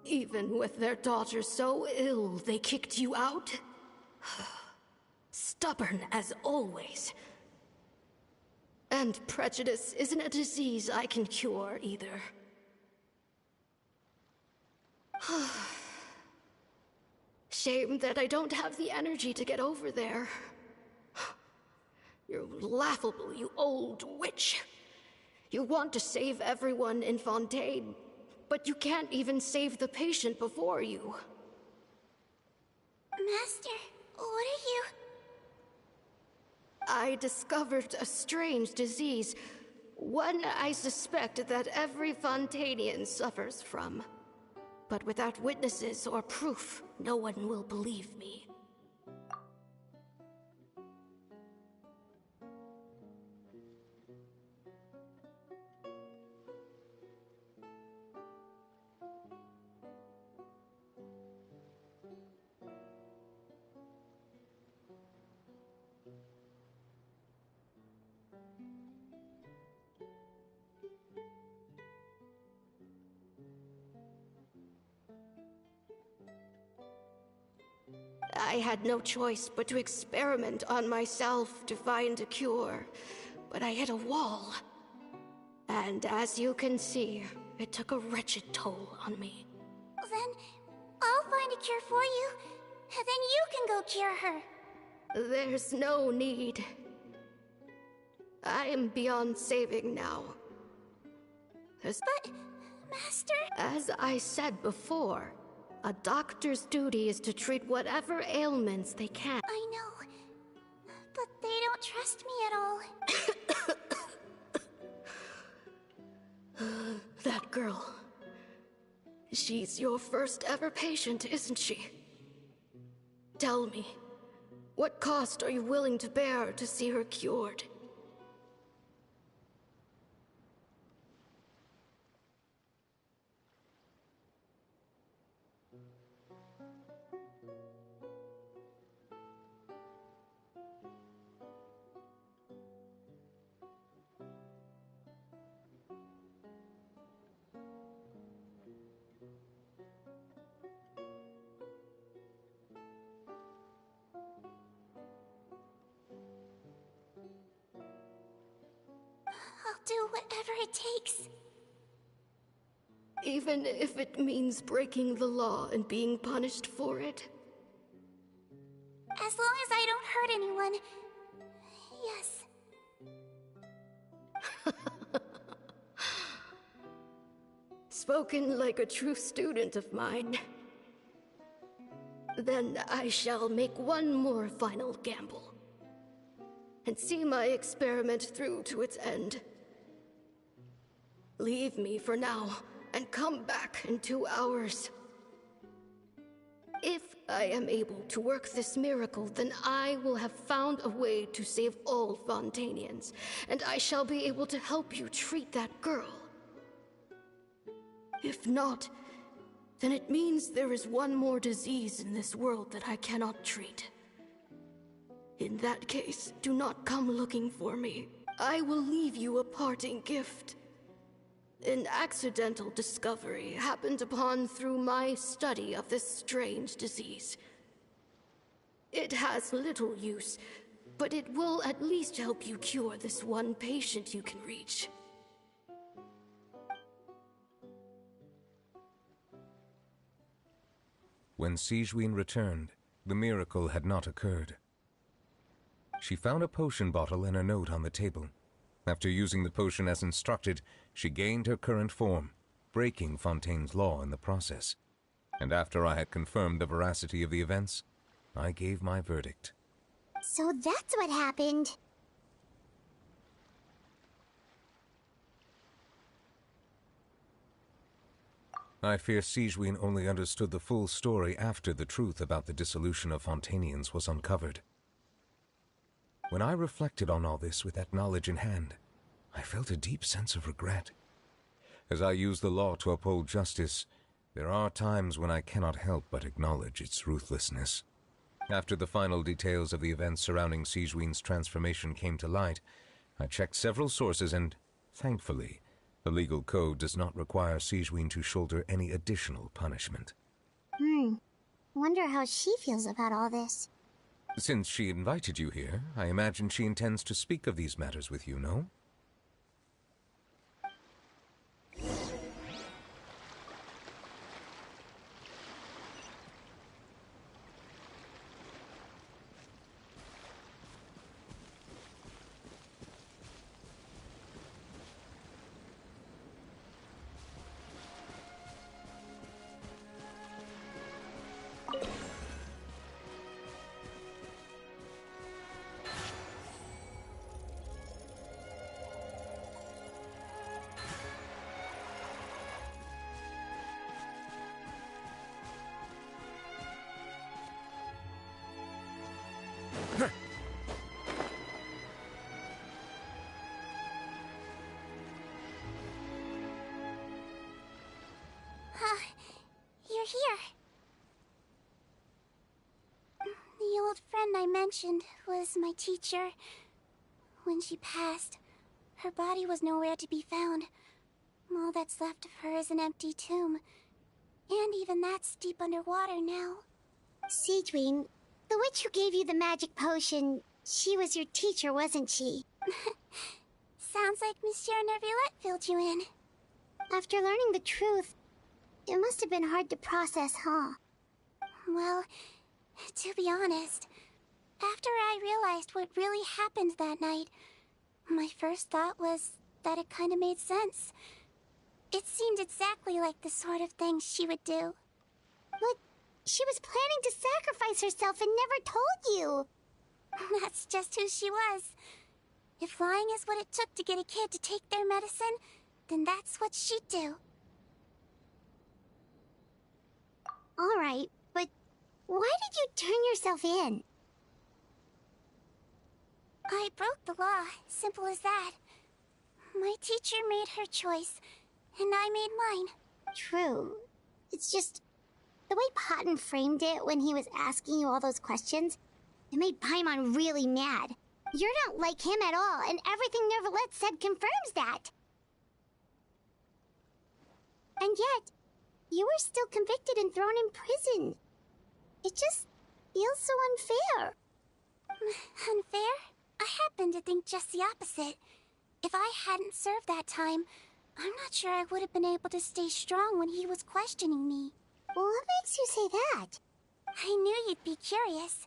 Even with their daughter so ill, they kicked you out? Stubborn as always. And prejudice isn't a disease I can cure either. Shame that I don't have the energy to get over there. You're laughable, you old witch. You want to save everyone in Fontaine, but you can't even save the patient before you. Master, what are you? I discovered a strange disease. One I suspect that every Fontanian suffers from. But without witnesses or proof, no one will believe me. I had no choice but to experiment on myself to find a cure, but I hit a wall. And as you can see, it took a wretched toll on me. Then I'll find a cure for you, and then you can go cure her. There's no need. I am beyond saving now. But, Master... As I said before, a doctor's duty is to treat whatever ailments they can. I know, but they don't trust me at all. That girl. She's your first ever patient, isn't she? Tell me, what cost are you willing to bear to see her cured? I'll do whatever it takes. Even if it means breaking the law and being punished for it? As long as I don't hurt anyone. Yes. Spoken like a true student of mine. Then I shall make one more final gamble. And see my experiment through to its end. Leave me for now, and come back in 2 hours. If I am able to work this miracle, then I will have found a way to save all Fontanians, and I shall be able to help you treat that girl. If not, then it means there is one more disease in this world that I cannot treat. In that case, do not come looking for me. I will leave you a parting gift. An accidental discovery happened upon through my study of this strange disease. It has little use, but it will at least help you cure this one patient you can reach. When Sigewinne returned, the miracle had not occurred. She found a potion bottle and a note on the table. After using the potion as instructed, she gained her current form, breaking Fontaine's law in the process. And after I had confirmed the veracity of the events, I gave my verdict. So that's what happened. I fear Sigewinne only understood the full story after the truth about the dissolution of Fontanians was uncovered. When I reflected on all this with that knowledge in hand, I felt a deep sense of regret. As I use the law to uphold justice, there are times when I cannot help but acknowledge its ruthlessness. After the final details of the events surrounding Sigewinne's transformation came to light, I checked several sources and, thankfully, the legal code does not require Sigewinne to shoulder any additional punishment. Wonder how she feels about all this. Since she invited you here, I imagine she intends to speak of these matters with you, no? you're here. The old friend I mentioned was my teacher. When she passed, her body was nowhere to be found. All that's left of her is an empty tomb. And even that's deep underwater now. Sigewinne, the witch who gave you the magic potion, she was your teacher, wasn't she? Sounds like Monsieur Neuvillette filled you in. After learning the truth, it must have been hard to process, huh? Well, to be honest, after I realized what really happened that night, my first thought was that it kinda made sense. It seemed exactly like the sort of thing she would do. But she was planning to sacrifice herself and never told you! That's just who she was. If lying is what it took to get a kid to take their medicine, then that's what she'd do. Alright, but why did you turn yourself in? I broke the law, simple as that. My teacher made her choice, and I made mine. True. It's just, the way Paimon framed it when he was asking you all those questions, it made Paimon really mad. You're not like him at all, and everything Neuvillette said confirms that. And yet, you were still convicted and thrown in prison. It just feels so unfair. Unfair? I happen to think just the opposite. If I hadn't served that time, I'm not sure I would have been able to stay strong when he was questioning me. What makes you say that? I knew you'd be curious.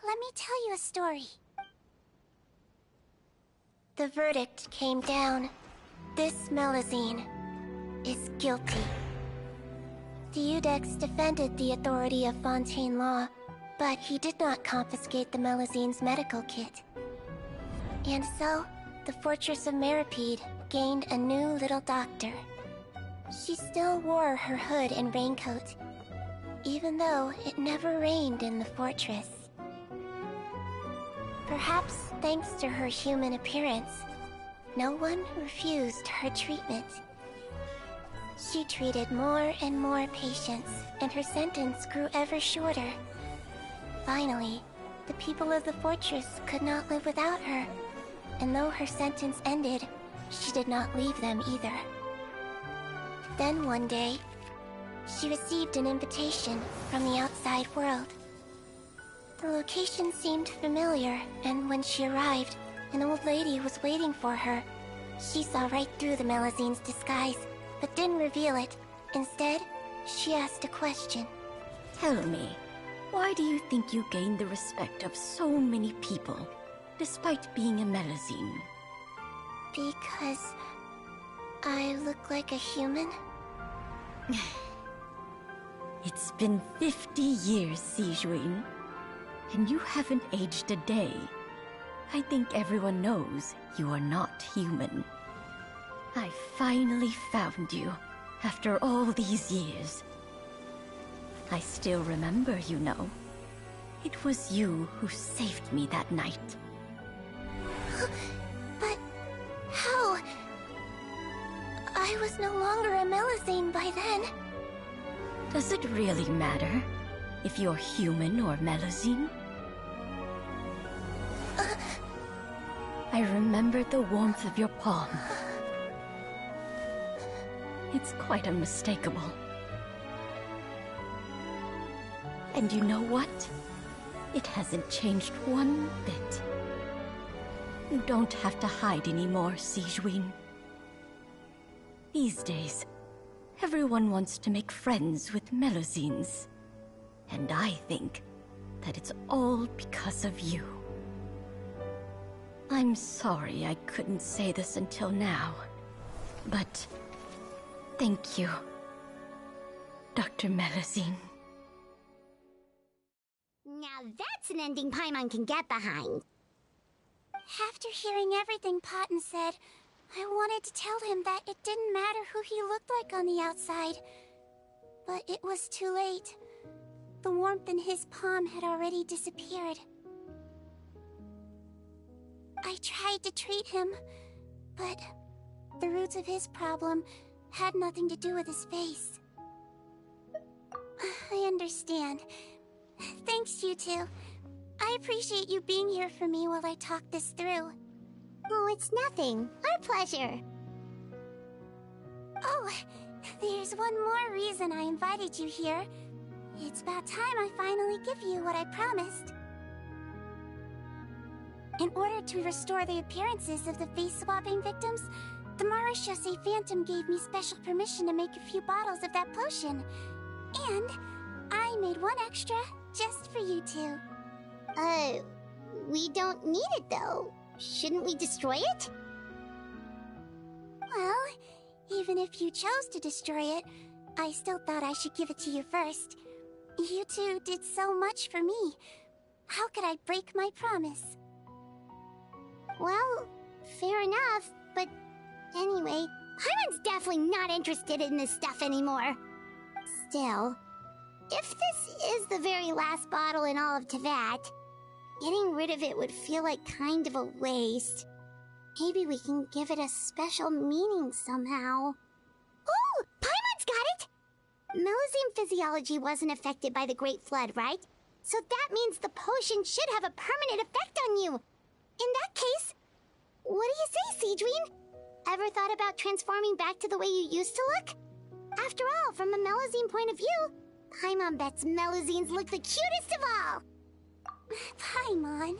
Let me tell you a story. The verdict came down. This Melusine is guilty. The Iudex defended the authority of Fontaine law, but he did not confiscate the Melusine's medical kit. And so, the fortress of Meripede gained a new little doctor. She still wore her hood and raincoat, even though it never rained in the fortress. Perhaps thanks to her human appearance, no one refused her treatment. She treated more and more patients, and her sentence grew ever shorter. Finally, the people of the fortress could not live without her, and though her sentence ended, she did not leave them either. Then one day, she received an invitation from the outside world. The location seemed familiar, and when she arrived, an old lady was waiting for her. She saw right through the Melusine's disguise, but didn't reveal it. Instead, she asked a question. Tell me, why do you think you gained the respect of so many people, despite being a Melusine? Because I look like a human? It's been 50 years, Sigewinne, and you haven't aged a day. I think everyone knows you are not human. I finally found you, after all these years. I still remember, you know. It was you who saved me that night. But how? I was no longer a Melusine by then. Does it really matter if you're human or Melusine? I remembered the warmth of your palm. It's quite unmistakable. And you know what? It hasn't changed one bit. You don't have to hide anymore, Sigewinne. These days, everyone wants to make friends with Melusines. And I think that it's all because of you. I'm sorry I couldn't say this until now, but thank you, Dr. Melusine. Now that's an ending Paimon can get behind. After hearing everything Paimon said, I wanted to tell him that it didn't matter who he looked like on the outside. But it was too late. The warmth in his palm had already disappeared. I tried to treat him, but the roots of his problem had nothing to do with his face. understand. Thanks, you two. I appreciate you being here for me while I talk this through. Oh, it's nothing. Our pleasure. Oh, there's one more reason I invited you here. It's about time I finally give you what I promised. In order to restore the appearances of the face-swapping victims, the Marashose Phantom gave me special permission to make a few bottles of that potion. And I made one extra just for you two. We don't need it though. Shouldn't we destroy it? Well, even if you chose to destroy it, I still thought I should give it to you first. You two did so much for me. How could I break my promise? Well, fair enough, but anyway, Paimon's definitely not interested in this stuff anymore. Still, if this is the very last bottle in all of Teyvat, getting rid of it would feel like kind of a waste. Maybe we can give it a special meaning somehow. Ooh! Paimon's got it! Melusine physiology wasn't affected by the Great Flood, right? So that means the potion should have a permanent effect on you. In that case, what do you say, Cedrine? Ever thought about transforming back to the way you used to look? After all, from a Melusine point of view, Paimon bets Melusines look the cutest of all. Paimon,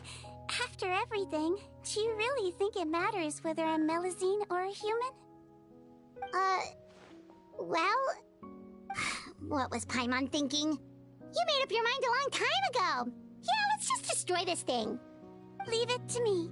after everything, do you really think it matters whether I'm Melusine or a human? Well... What was Paimon thinking? You made up your mind a long time ago! Yeah, let's just destroy this thing. Leave it to me.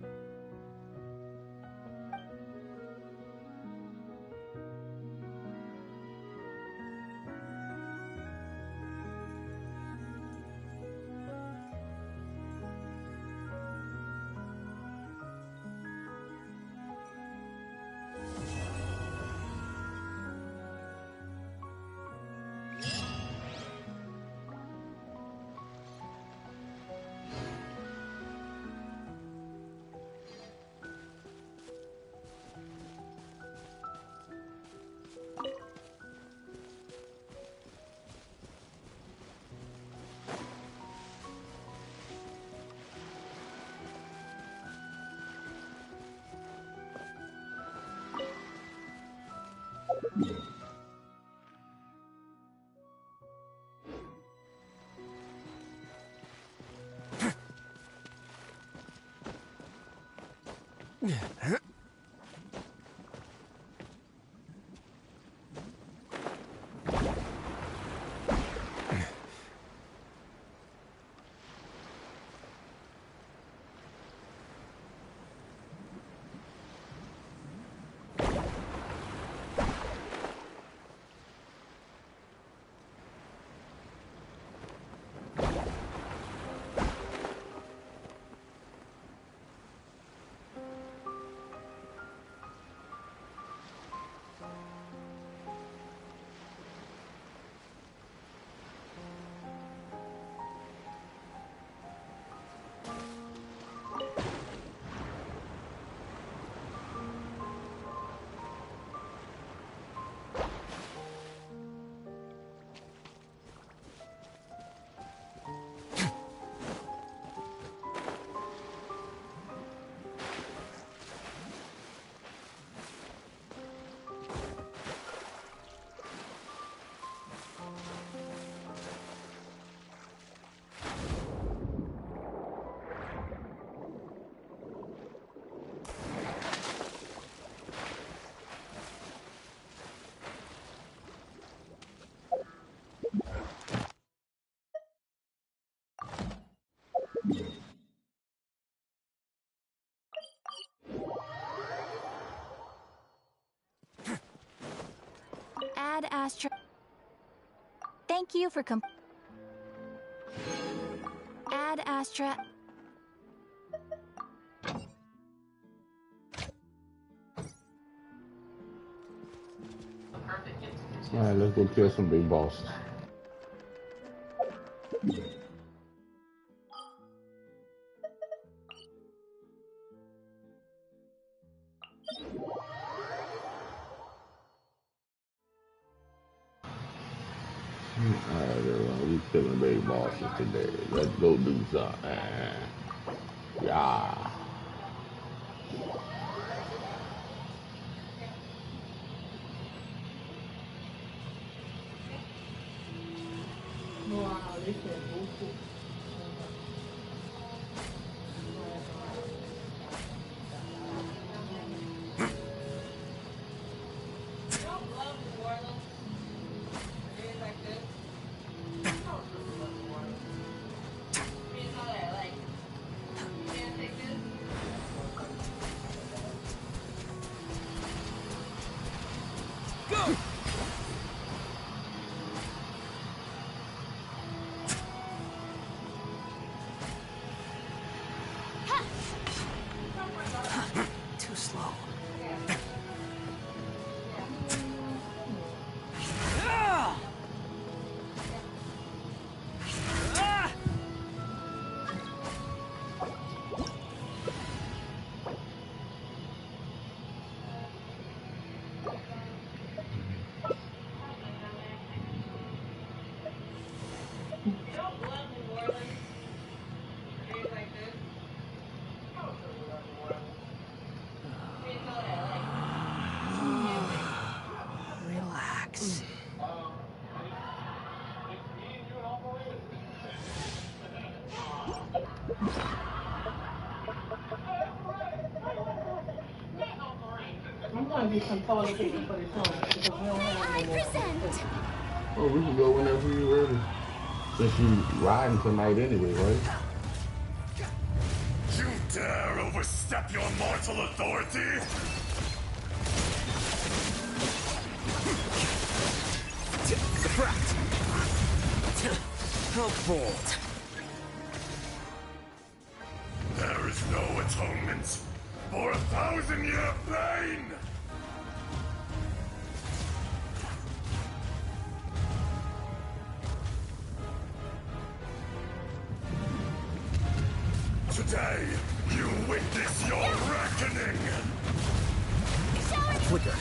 Ad Astra. Thank you for Ad Astra. Alright, let's go kill some big bosses. Alright, we killing big bosses today. Let's go do something. Yeah. Wow, they said bullshit. Too slow. Relax. I'm gonna get some toilet paper for this home because we don't have no more. Oh, we can go whenever you're ready. Since you riding tonight anyway, right? You dare overstep your mortal authority? The brat! How bold! There is no atonement for 1,000-year pain! Today, you witness your reckoning! Flicker.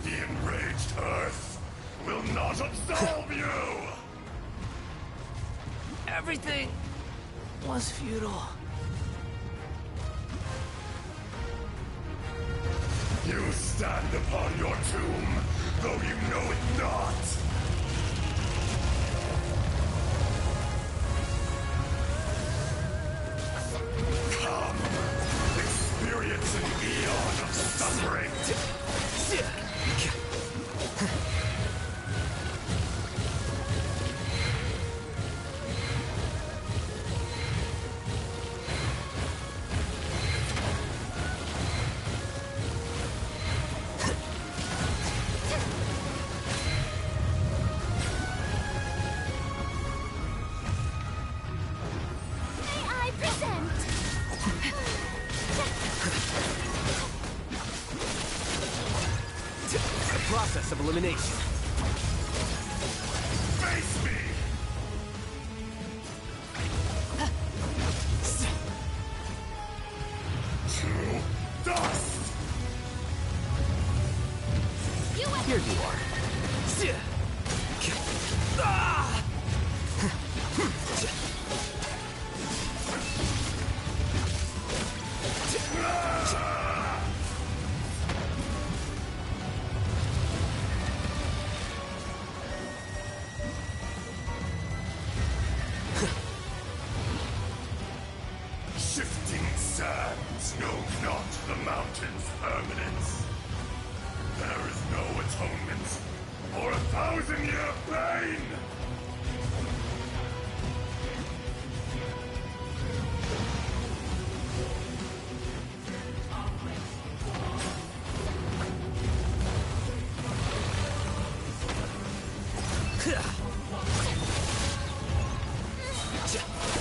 The enraged Earth will not absolve you! Everything was futile. You stand upon your tomb, though you know it not! Come, experience an eon of suffering! The process of elimination. Face me! To dust! Here you are. Shifting sands know not the mountain's permanence. There is no atonement for 1,000-year pain!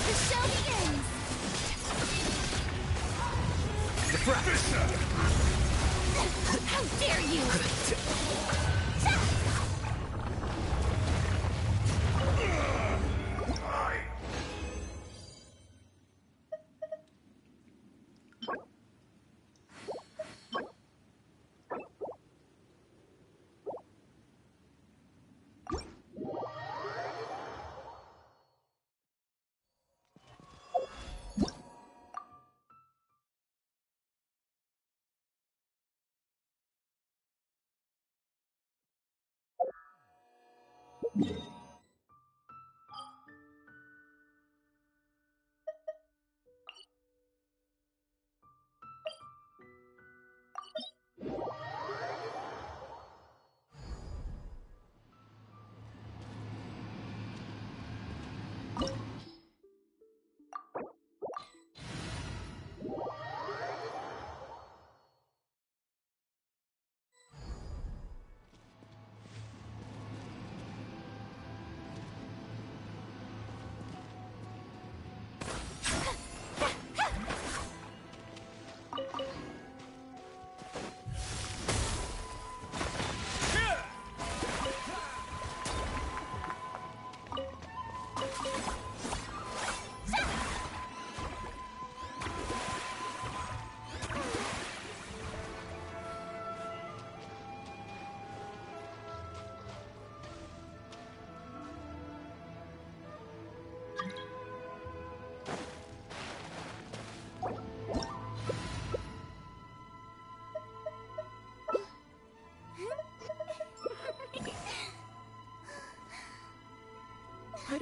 The show begins! The brat. How dare you!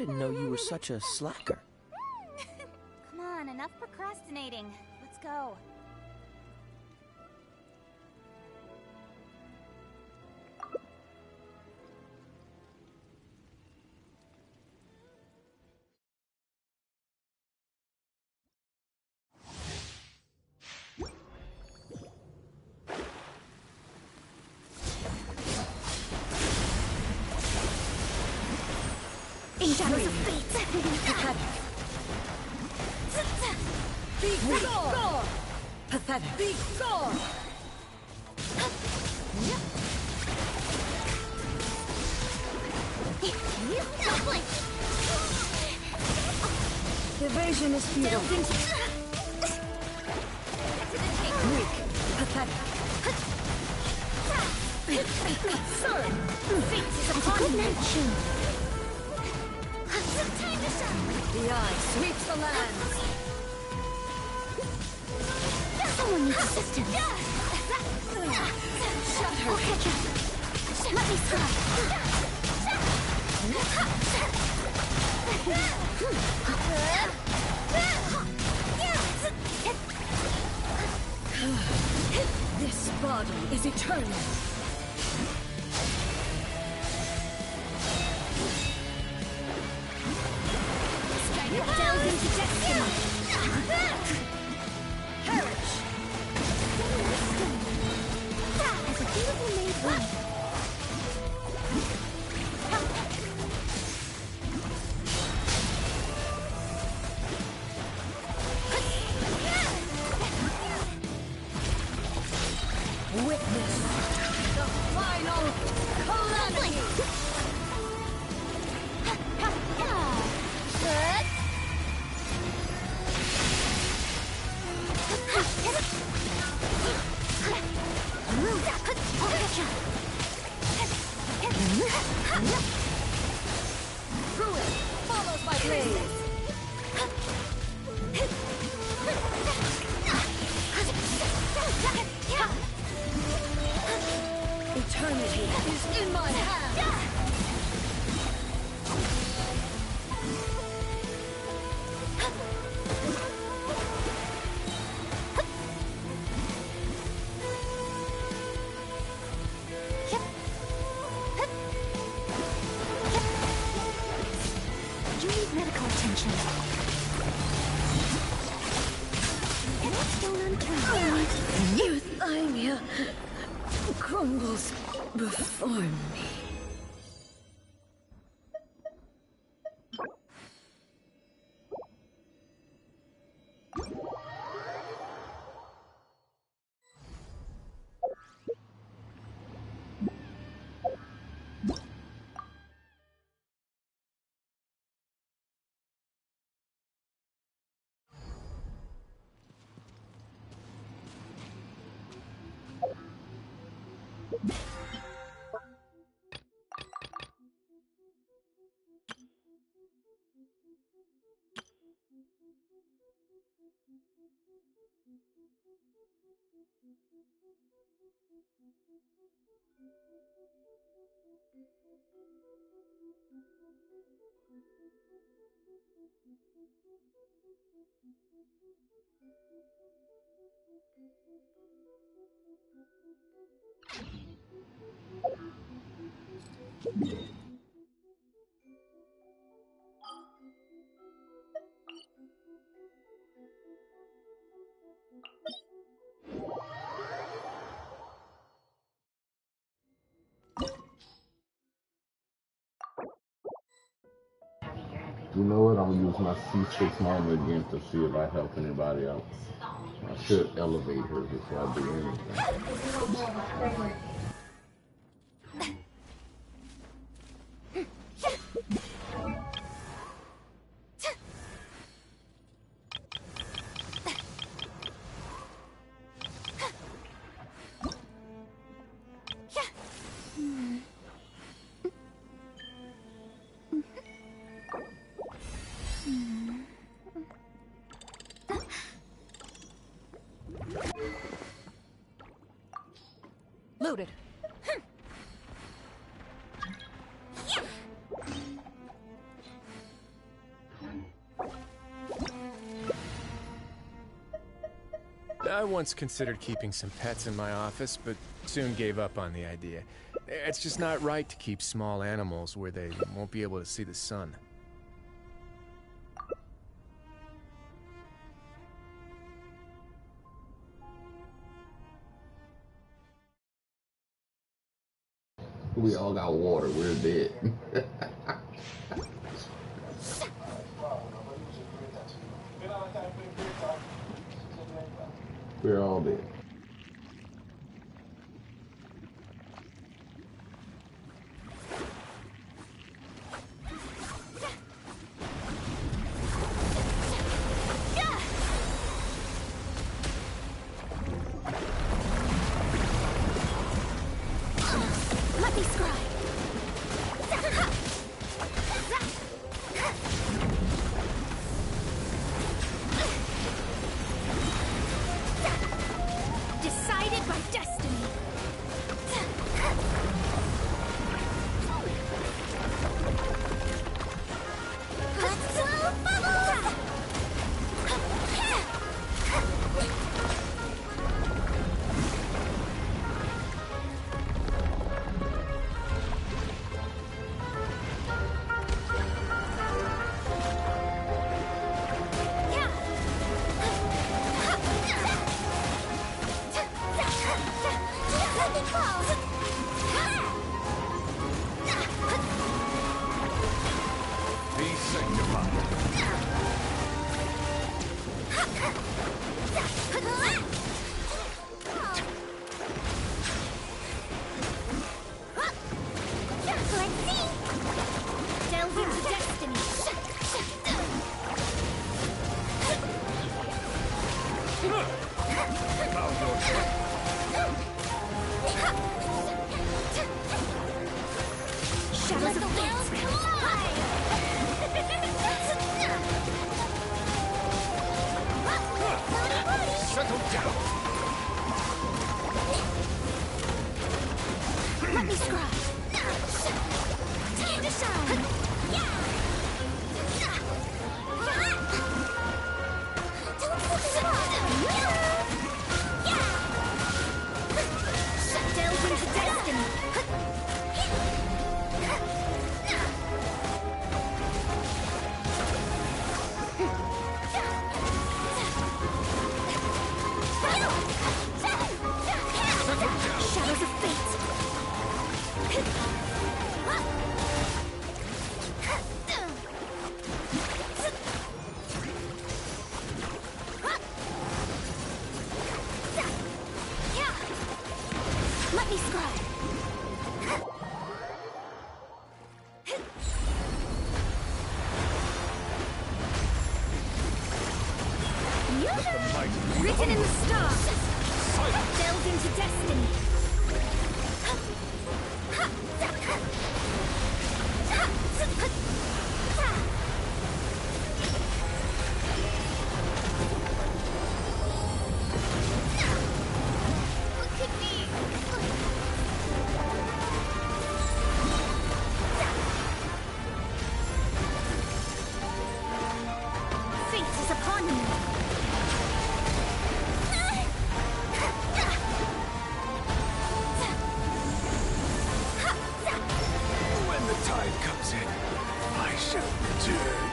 didn't know you were such a slacker. Come on, enough procrastinating. Let's go. In shadows of fate. Be gone! Pathetic. Be gone! Evasion is futile. Weak. Pathetic. Sir! Fate is upon me! Time to shine! The eye sweeps the lands! Someone needs assistance! Shut her! I'll catch up! Let me stop! This body is eternal! Delve into destiny! Perish! As a beautiful made one. Witness the final calamity! Ruin follows my blade. Eternity is in my hand. You need medical attention. What's going on, Karen? Euthymia crumbles before me. You know what? I'm gonna use my C6 moment again to see if I help anybody else. I should elevate her before I do anything. Loaded. I once considered keeping some pets in my office, but soon gave up on the idea. It's just not right to keep small animals where they won't be able to see the sun. We all got water. We're dead. We're all dead. Let me scry. Decided by destiny. Let's blow bubbles! Let me fall! Be sanctified. Let's see! Delve into destiny! Shadows of fate! Settle down. Let me scry! Time to shine! Delve into destiny! Shadows of fate! Let me scry! Written in the stars! Delved into destiny! Look at me! Fate is upon me! When the tide comes in, I shall return.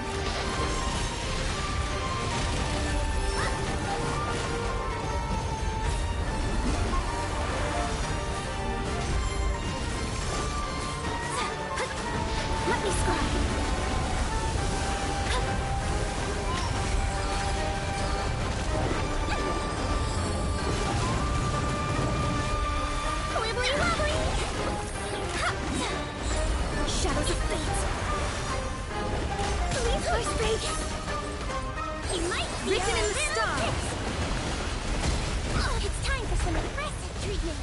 Let me scry! Wibbly wobbly! Shadows of fate! Leave for space! You might be written in the stars! Oh, it's time for some aggressive treatment!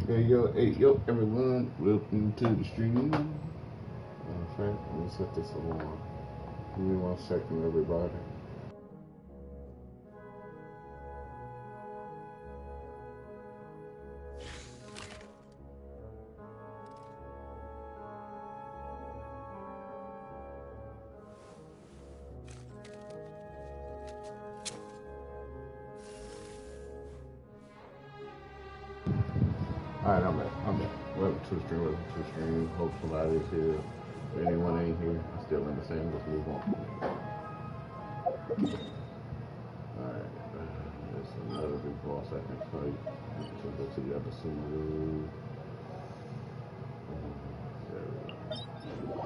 Hey yo, everyone, welcome to the stream. In fact, let me set this alarm. Give me 1 second, everybody. Alright, I'm back. Welcome to the stream. Hope somebody's here. If anyone ain't here, I still understand. Let's move on. Alright, there's another big boss I can fight. So go to the other sumo. There we go.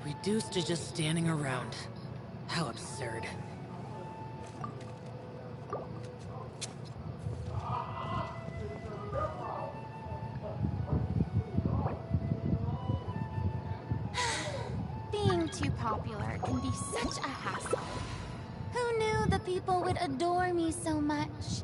Reduced to just standing around. How absurd. Being too popular can be such a hassle. Who knew the people would adore me so much?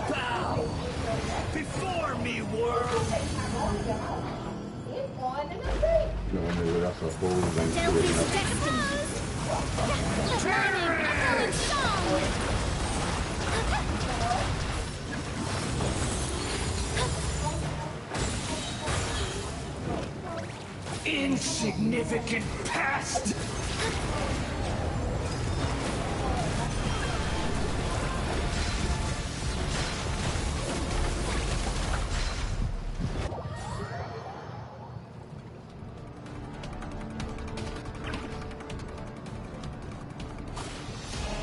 Bow before me, world. That's a whole bunch Insignificant past.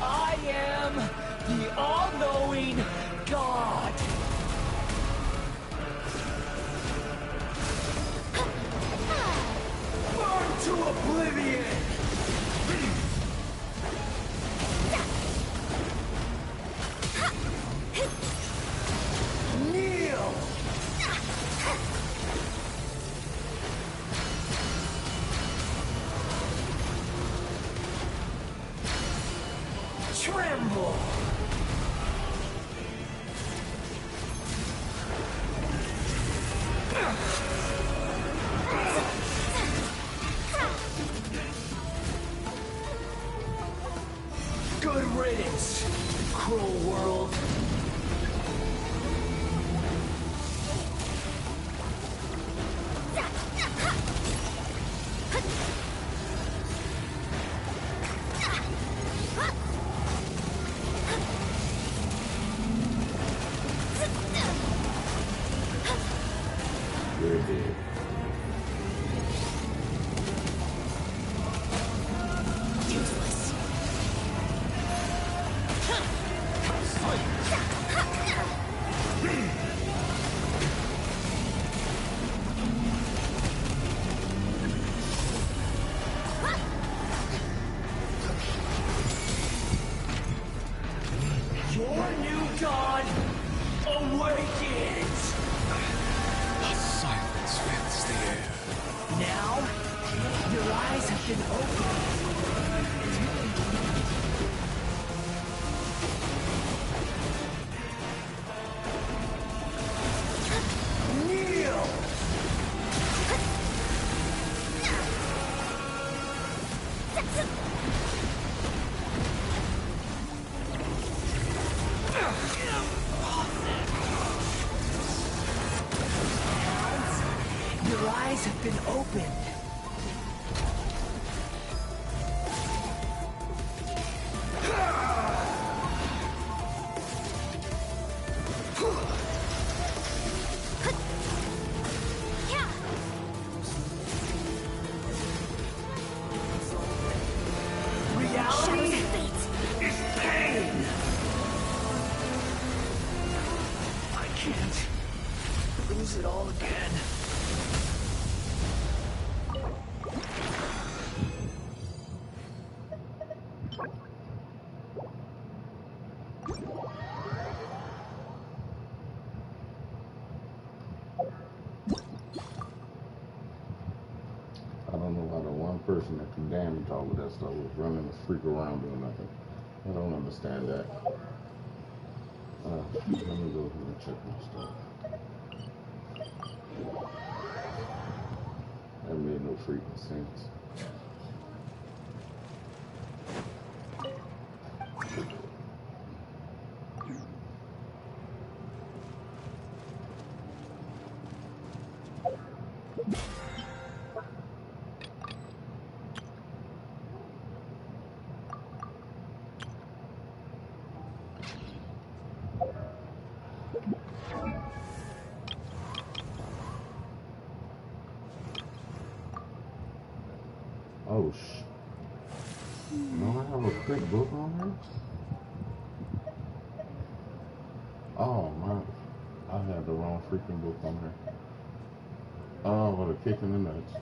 I am the all-knowing God. Burn to oblivion. Kneel. Tremble. Good riddance, cruel world. You're dead. Useless. Your new god awakens! Your eyes have been opened. Reality is pain. I can't lose it all again. I don't know how the one person that can damage all of that stuff was running a freak around doing nothing. I don't understand that. Let me go ahead and check my stuff. That made no freaking sense. Oh, no, I have a quick book on here? Oh, my. I had the wrong freaking book on here. Oh, what a kick in the nuts.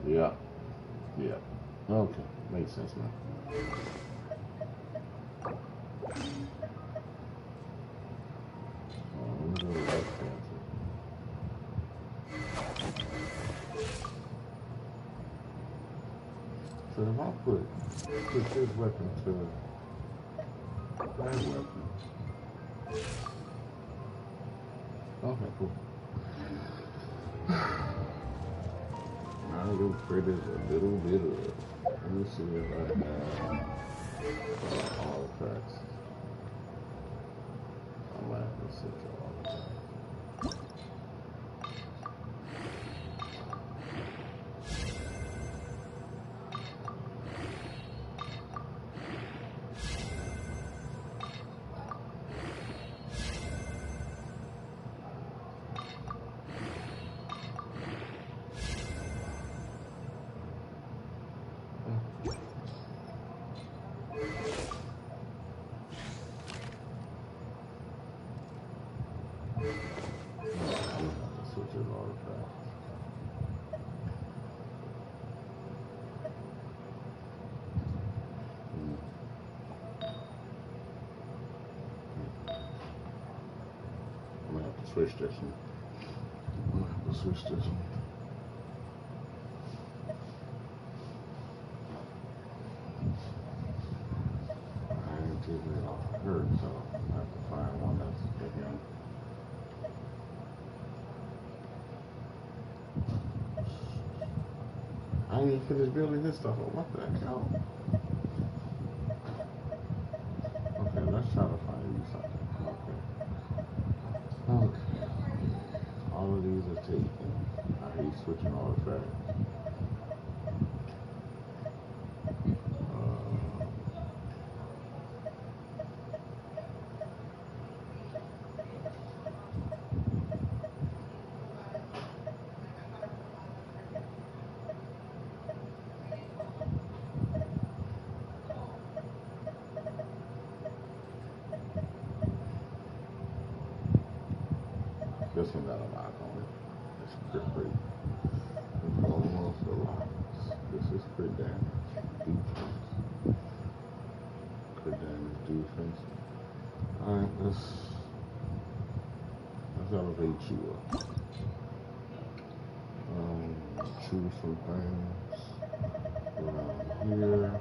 Yeah. Yeah. Okay. Makes sense now. Let me go to that cancel. So if I put this weapon to that weapon. Okay, cool. Now your critters a little bit of. Let me see if I have all tracks. I might have to switch all the tracks. Switches all the tracks. I'm gonna have to switch this one. I'm gonna have to switch this one. I ain't taking it off of her, so I'm gonna have to find one that's for him. I ain't even finished building this stuff up. What the hell? Okay, let's try to find you something. Okay. Okay. All of these are taken. I hate switching all the tracks. This one got a lock on it. It's pretty. It's almost a lock. This is crit damage. Defense. Crit damage, defense. Alright, let's elevate you up. Choose some things around here.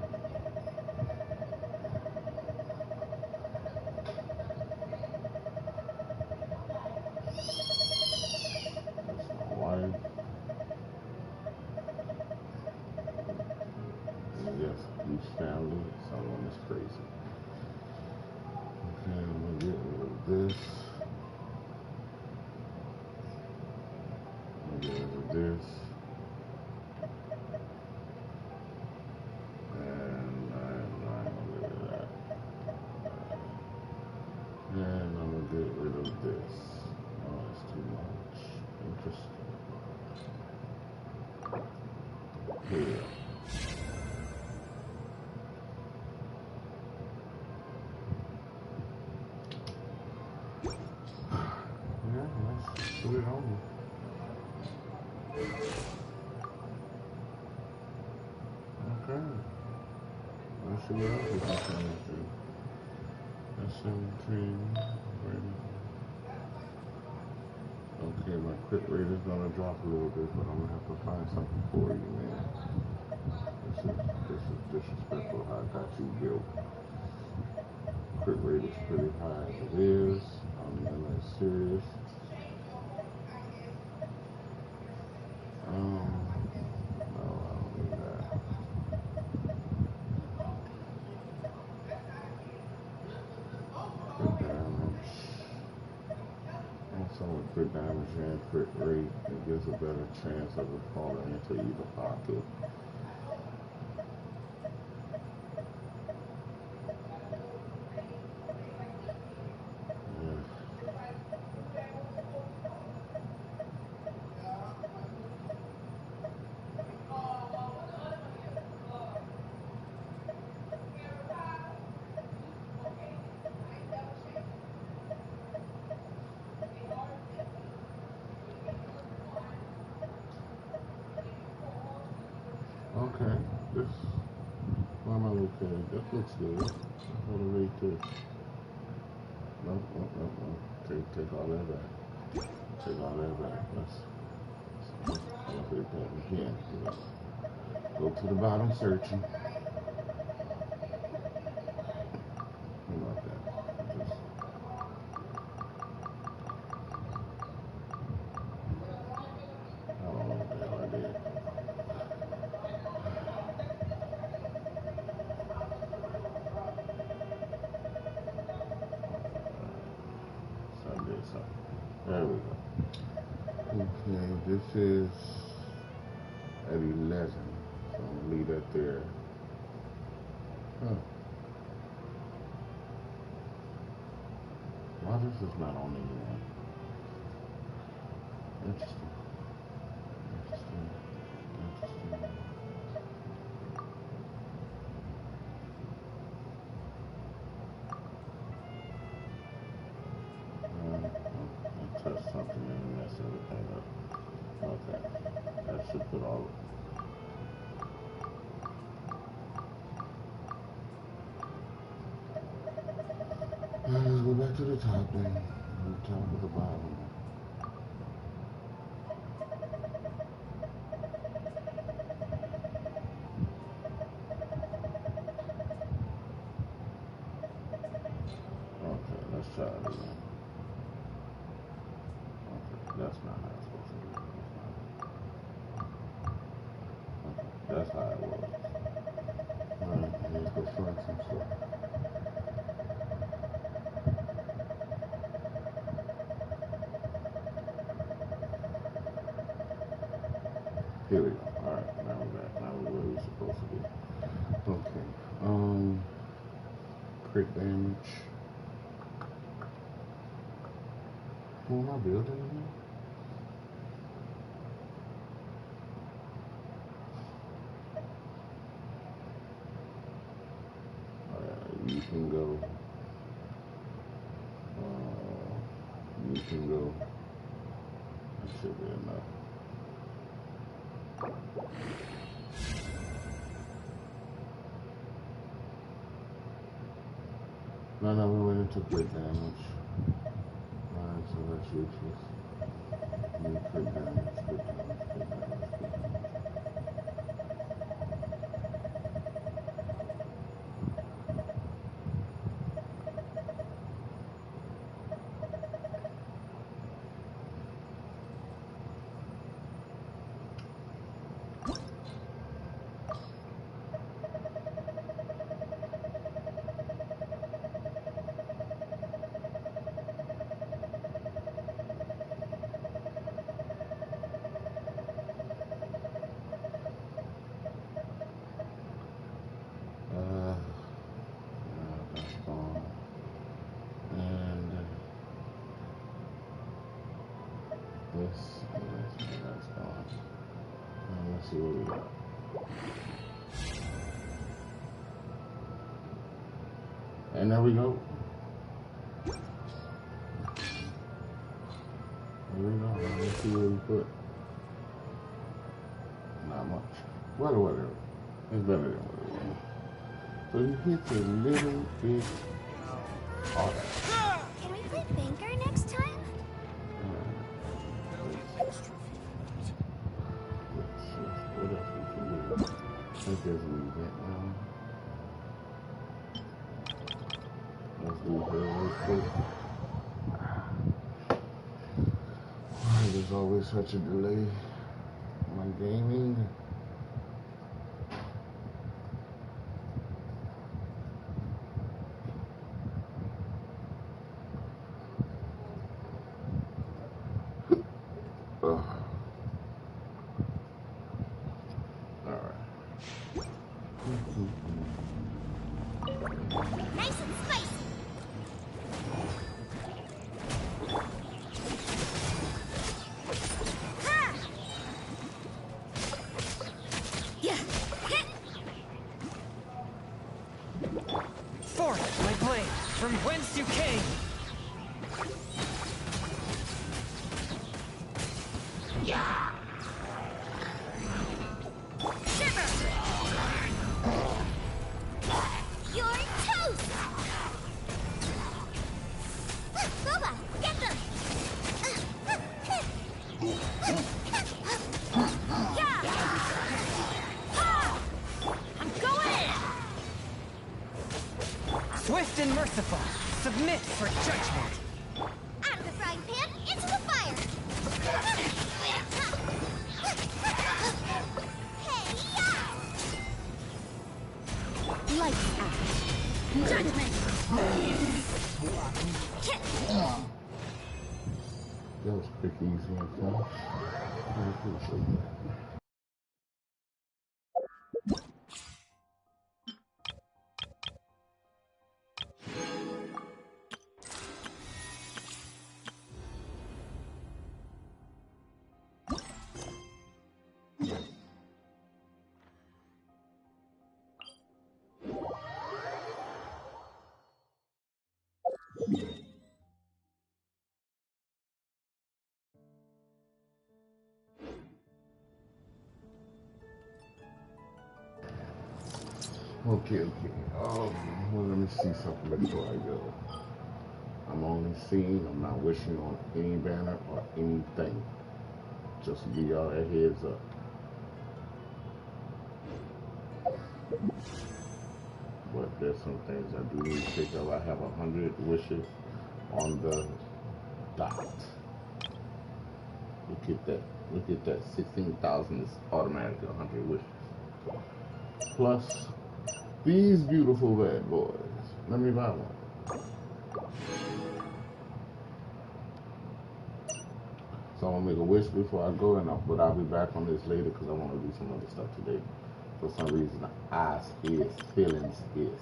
Wife. And yes, each family, someone is crazy. I'm gonna get rid of this. I'm gonna get rid of this. And I'm gonna get rid of that. And I'm gonna get rid of this. Oh, that's too much. Interesting. Here. Yeah, let's put it on. Okay. Let's see what else we can change to. That's 17. Okay, my crit rate is gonna drop a little bit, but I'm gonna have to find something for you, man. This is disrespectful how I got you built. Crit rate is pretty high as it is. I'm not serious. No, I don't need that. Crit damage. Also with crit damage and crit rate, it gives a better chance of it falling into either pocket. Okay, this, why am I okay? That looks good. I'm gonna rate this. No. Take all that back. Take all that back. Let's elevate that again. Go to the bottom searching. How about that? Just, I don't know what the hell I did. There we go. Okay, this is at 11, so I'm gonna leave that there. Huh. Why this is not on anymore? Interesting. I touched something and messed everything up. Okay, that should put all. Let's go back to the top then. The top of the bottom. Okay, let's try it again. Okay, that's not how it's supposed to be. Okay, that's how it was. Alright, let's go find some stuff. Here we go. Alright, now we're back. Now we're where we're supposed to be. Okay. Crit damage. Who am I building again? You can go. You can go. That should be enough. No, we went into crit damage. Alright, so that's useless. Crit damage. That's gone. Let's see what we got. And there we go. There we go. Let's see what we put. Not much. Whatever. It's better than what it was. So you hit a little bit. All that. Can we play Banker next time? Let's see. What else we can do? I think there's an event now. Let's do her real quick. Why there's always such a delay on gaming? Nice and spicy. Ha! Yeah. Forth, my blade, from whence you came! Yeah. Shiver! You're toast! Boba, get them! Yeah! Ha! I'm going in! Swift and merciful, submit for judgment! Out of the frying pan, into the fire! Lights out. Judgment! That was pretty easy, I thought. I appreciate that. Okay. Well, let me see something before I go. I'm only seeing, I'm not wishing on any banner or anything. Just to give y'all a heads up. But there's some things I do need to pick up. I have 100 wishes on the dot. Look at that. 16,000 is automatically 100 wishes. Plus these beautiful bad boys. Let me buy one. So I'm gonna make a wish before I go, but I'll be back on this later because I want to do some other stuff today. For some reason, the eyes is, feelings is.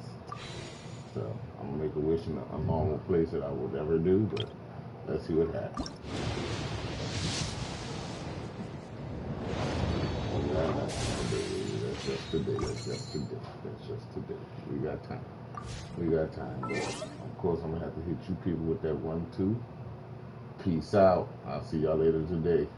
So I'm gonna make a wish in a normal place that I would ever do, but let's see what happens. That's just today. We got time. But of course, I'm gonna have to hit you people with that 1-2. Peace out. I'll see y'all later today.